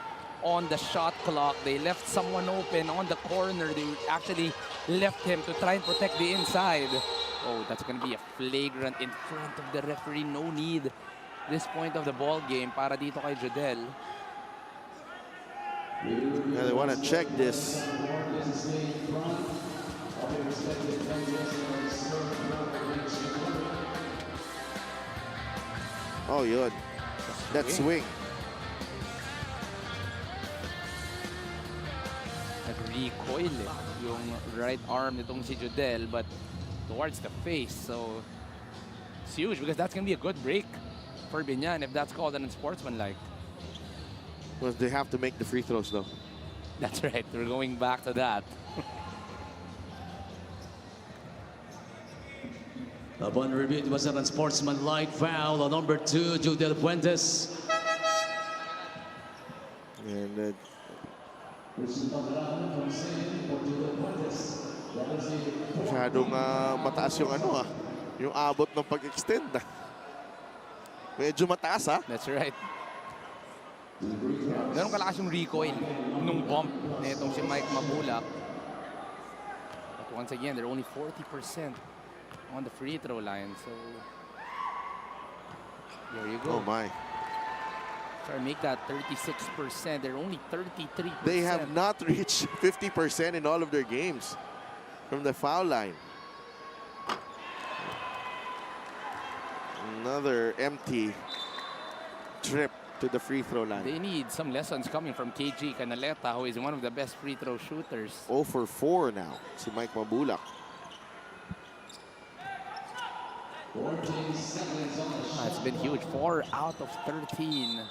on the shot clock. They left someone open on the corner. They actually left him to try and protect the inside. Oh, that's going to be a flagrant in front of the referee. No need this point of the ball game para dito kay Judel. Yeah, they want to check this. Oh, yun. That swing. That recoil yung right arm nitong si Judel, but towards the face. So it's huge because that's going to be a good break for Biñan if that's called an unsportsmanlike. Well, they have to make the free throws, though. That's right. We're going back to that. Upon review, it was an unsportsmanlike foul on number 2, Judel Fuentes. And masyadong mataas yung yung abot ng pag-extend. Medyo mataas, ha? That's right. Ganun kalakas yung recoil nung bump na itong si Mike Mabulak. But once again, they're only 40% on the free throw line. So there you go. Oh, my. Try to make that 36%. They're only 33%. They have not reached 50% in all of their games from the foul line. Another empty trip to the free throw line. They need some lessons coming from KG Canaleta, who is one of the best free throw shooters. 0 for 4 now, si Mike Mabulak. It's been huge. 4 out of 13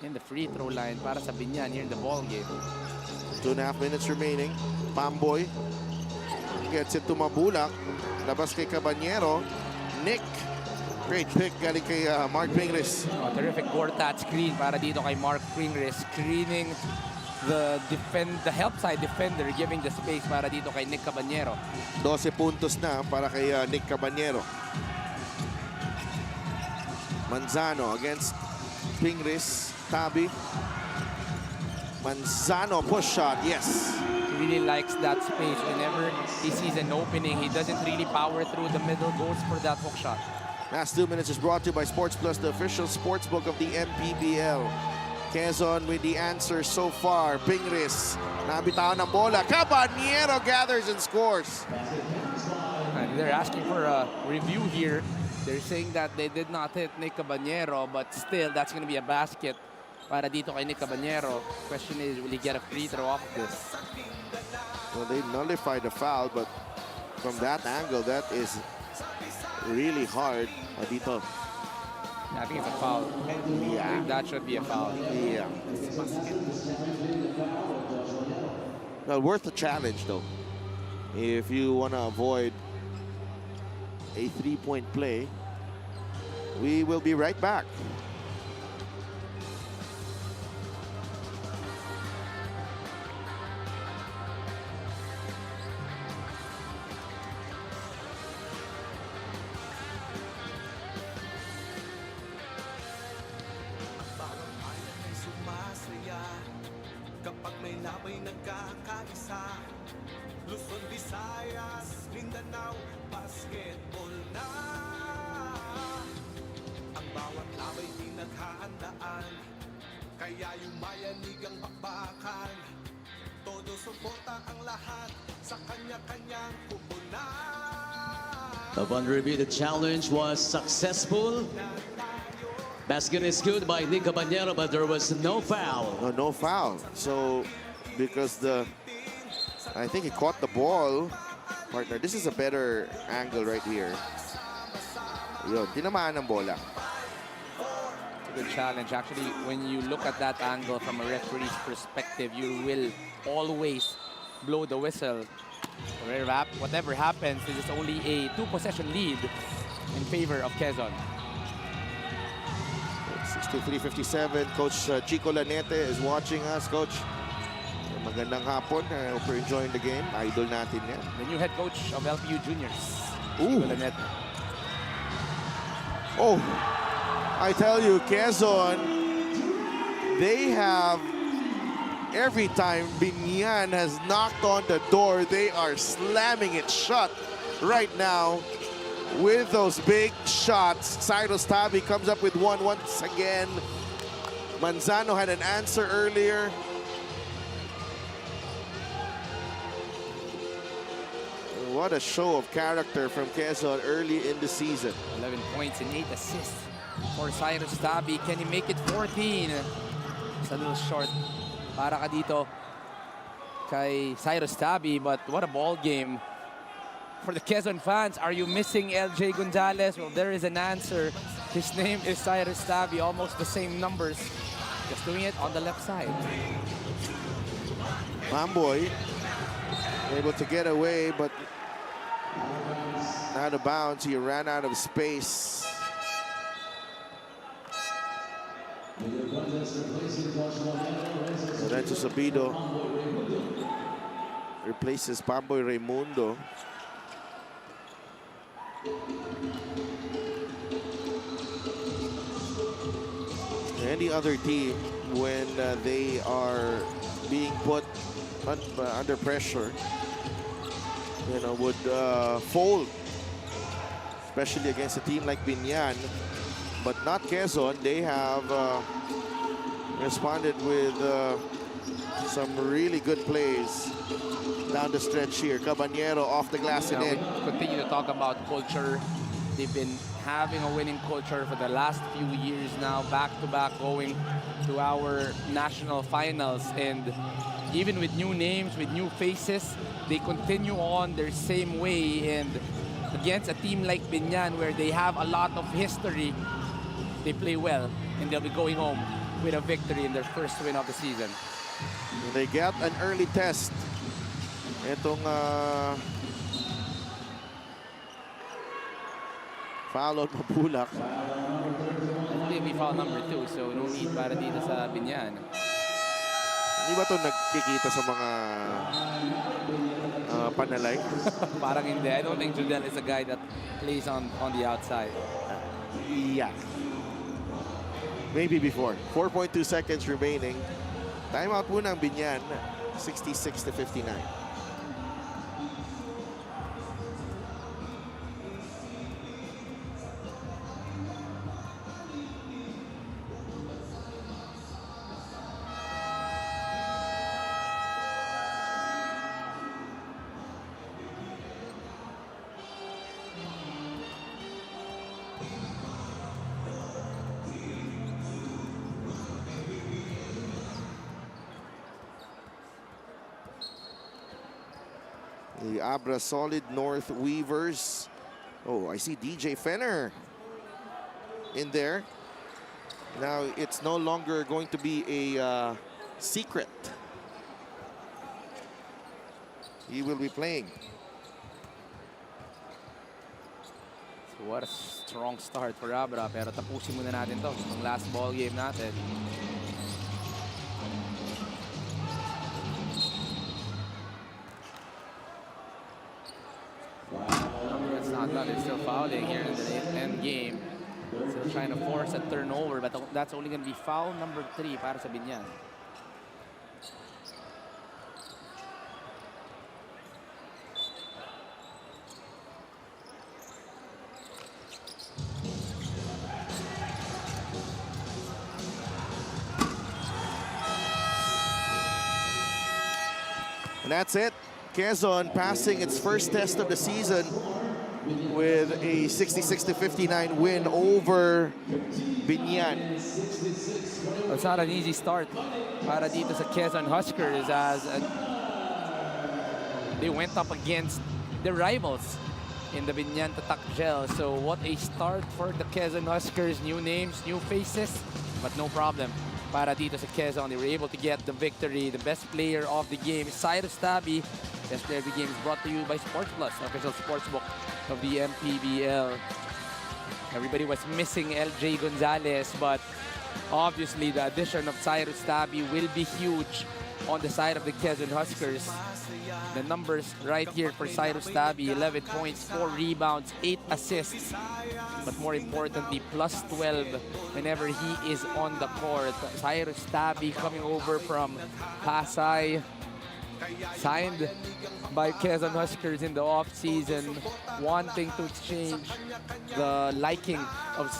in the free throw line para sa Biñan here in the ball game. 2.5 minutes remaining. Pamboy gets it to Mabulak. Labas kay Caballero. Nick. Great pick galing kay Mark Pingris. Oh, terrific Gortat screen para dito kay Mark Pingris. Screening the help side defender, giving the space para dito kay Nick Caballero. 12 puntos na para kay Nick Caballero. Manzano against Pingris. Tabi. Manzano push shot, yes. He really likes that space. Whenever he sees an opening, he doesn't really power through the middle, goes for that hook shot. Last 2 minutes is brought to you by Sports Plus, the official sportsbook of the MPBL. Quezon with the answer so far. Pingris, nabitawan ng bola. Caballero gathers and scores. And they're asking for a review here. They're saying that they did not hit Nick Caballero, but still, that's going to be a basket para dito kay Nick Caballero. Question is, will he get a free throw off of this? Well, they nullified the foul, but from that angle, that is really hard. Dito. I think it's a foul. Yeah. That should be a foul. Yeah. Well, worth the challenge, though. If you want to avoid a three-point play, we will be right back. Kapag may labay nagkakaisa, Luzon, Visayas, Mindanao, basketball na. Ang bawat labay pinaghahandaan, kaya yung mayanigang bakbakan. Todo suporta ang lahat sa kanya-kanyang kupunan. Upon review, the challenge was successful. Basket is good by Nick Caballero, but there was no foul. No foul. So, because I think he caught the ball, partner. This is a better angle right here. Yun, tinamaan ng bola. It's a good challenge. Actually, when you look at that angle from a referee's perspective, you will always blow the whistle. Whatever happens, this is only a 2-possession lead in favor of Quezon. 63-57. Coach Chico Lanete is watching us. Coach, magandang hapon. Hope you're enjoying the game. Idol natin yan. The new head coach of LPU Juniors, Ooh. Chico Lanete. Oh, I tell you, Quezon, they have, every time Biñan has knocked on the door, they are slamming it shut right now. With those big shots, Cyrus Tabi comes up with one once again. Manzano had an answer earlier. What a show of character from Quezon early in the season. 11 points and 8 assists for Cyrus Tabi. Can he make it 14? It's a little short para ka dito. kay Cyrus Tabi, but what a ball game. For the Quezon fans, are you missing LJ Gonzalez? Well, there is an answer. His name is Cyrus Tabi, almost the same numbers. Just doing it on the left side. Pamboy able to get away, but out of bounds. He ran out of space. Lorenzo Sabido replaces Pamboy Raimundo. Any other team, when they are being put under pressure, you know, would fold, especially against a team like Biñan, but not Quezon. They have responded with some really good plays down the stretch here. Cabanero off the glass and in. We continue to talk about culture. They've been having a winning culture for the last few years now, back-to-back going to our national finals. And even with new names, with new faces, they continue on their same way. And against a team like Biñan, where they have a lot of history, they play well, and they'll be going home with a victory in their first win of the season. They get an early test. Itong foul on Mabulak. Hopefully we foul number 2, so no need para dito sa Biñan. Hindi ba ito nagkikita sa mga panalay? Parang hindi. I don't think Judel is a guy that plays on the outside. Yeah. Maybe before. 4.2 seconds remaining. Timeout muna ang Biñan. 66-59. The Abra Solid North Weavers. Oh, I see DJ Fenner in there. Now it's no longer going to be a secret. He will be playing. So what a strong start for Abra. Pero tapusin muna natin to. Ang last ball game natin. It's not done. They're still fouling here in the end game. Still trying to force a turnover, but that's only going to be foul number 3 para sa Biñan. And that's it. Quezon passing its first test of the season with a 66-59 win over Biñan. It's not an easy start para dito sa Quezon Huskers as they went up against their rivals in the Biñan PACQUIAO'S. So what a start for the Quezon Huskers. New names, new faces, but no problem para dito sa Quezon. They were able to get the victory. The best player of the game, Cyrus Tabi. Best player of the game is brought to you by Sports Plus, official sportsbook of the MPBL. Everybody was missing LJ Gonzalez, but obviously the addition of Cyrus Tabi will be huge on the side of the Quezon Huskers. The numbers right here for Cyrus Tabi: 11 points, 4 rebounds, 8 assists. But more importantly, plus 12 whenever he is on the court. Cyrus Tabi coming over from Pasay, signed by Quezon Huskers in the off-season, wanting to exchange the liking of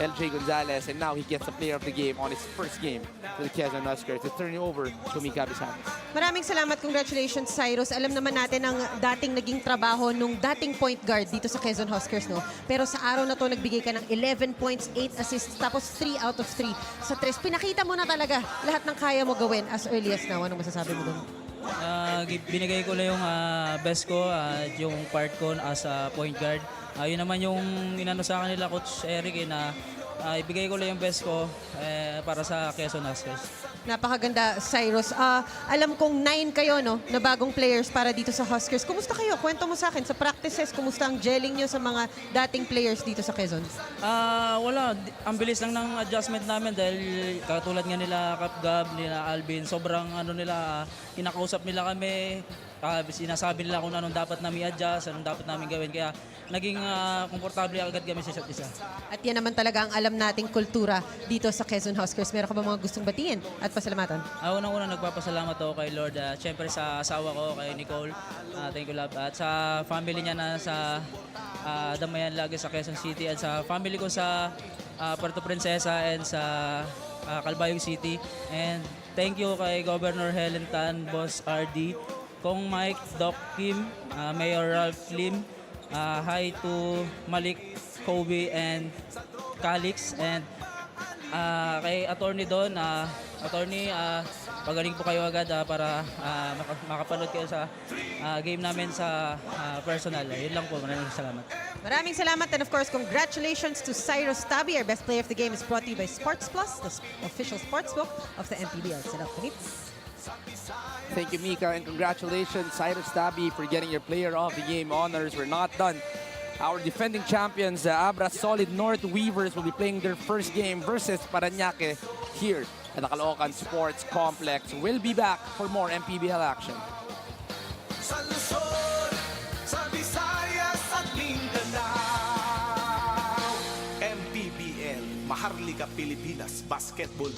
LJ Gonzalez, and now he gets the player of the game on his first game for the Quezon Huskers. It's turning over to Mika Bisanes. Maraming salamat. Congratulations, Cyrus. Alam naman natin ang dating naging trabaho nung dating point guard dito sa Quezon Huskers, no? Pero sa araw na to, nagbigay ka ng 11 points, 8 assists, tapos 3 out of 3 sa 3. Pinakita mo na talaga lahat ng kaya mo gawin as early as now. Anong masasabi mo doon? Binigay ko lang yung best ko at yung part ko as a point guard. Yun naman yung inano sa kanila Coach Eric na ibigay ko lang yung best ko para sa Quezon Huskers. Napakaganda, Cyrus. Alam kong 9 kayo, no, na bagong players para dito sa Huskers. Kumusta kayo? Kwento mo sa akin, sa practices, kumusta ang gelling nyo sa mga dating players dito sa Quezon? Wala. Ang bilis lang ng adjustment namin dahil katulad nga nila Kapgab, nila Alvin, sobrang nila, kinakausap nila kami, sinasabi nila kung anong dapat namin i-adjust, anong dapat namin gawin. Kaya naging komportable agad kami sa isa't isa. At yan naman talaga ang alam nating kultura dito sa Quezon Huskers. Meron ka ba mga gustong batiin at pasalamatan? Unang-una nagpapasalamat ako kay Lord. Siyempre sa asawa ko, kay Nicole. Thank you, love. At sa family niya na sa Damayan lagi sa Quezon City. At sa family ko sa Puerto Princesa and sa Calbayog City. And thank you kay Governor Helen Tan, Boss RD, Kong Mike, Doc Kim, Mayor Ralph Lim. Hi to Malik, Kobe, and Calix. And kay attorney doon, attorney, pagaling po kayo agad para makapanood kayo sa game namin sa personal. Yun lang po, maraming salamat. Maraming salamat, and of course, congratulations to Cyrus Tabi. Our best player of the game is brought to you by Sports Plus, the official sportsbook of the MPBL. Thank you, Mika, and congratulations, Cyrus Tabi, for getting your Player of the Game honors. We're not done. Our defending champions, the Abra Solid North Weavers, will be playing their first game versus Parañaque here at the Caloocan Sports Complex. We'll be back for more MPBL action. Sa Luzon, sa Visayas at Mindanao, MPBL, Maharlika Pilipinas Basketball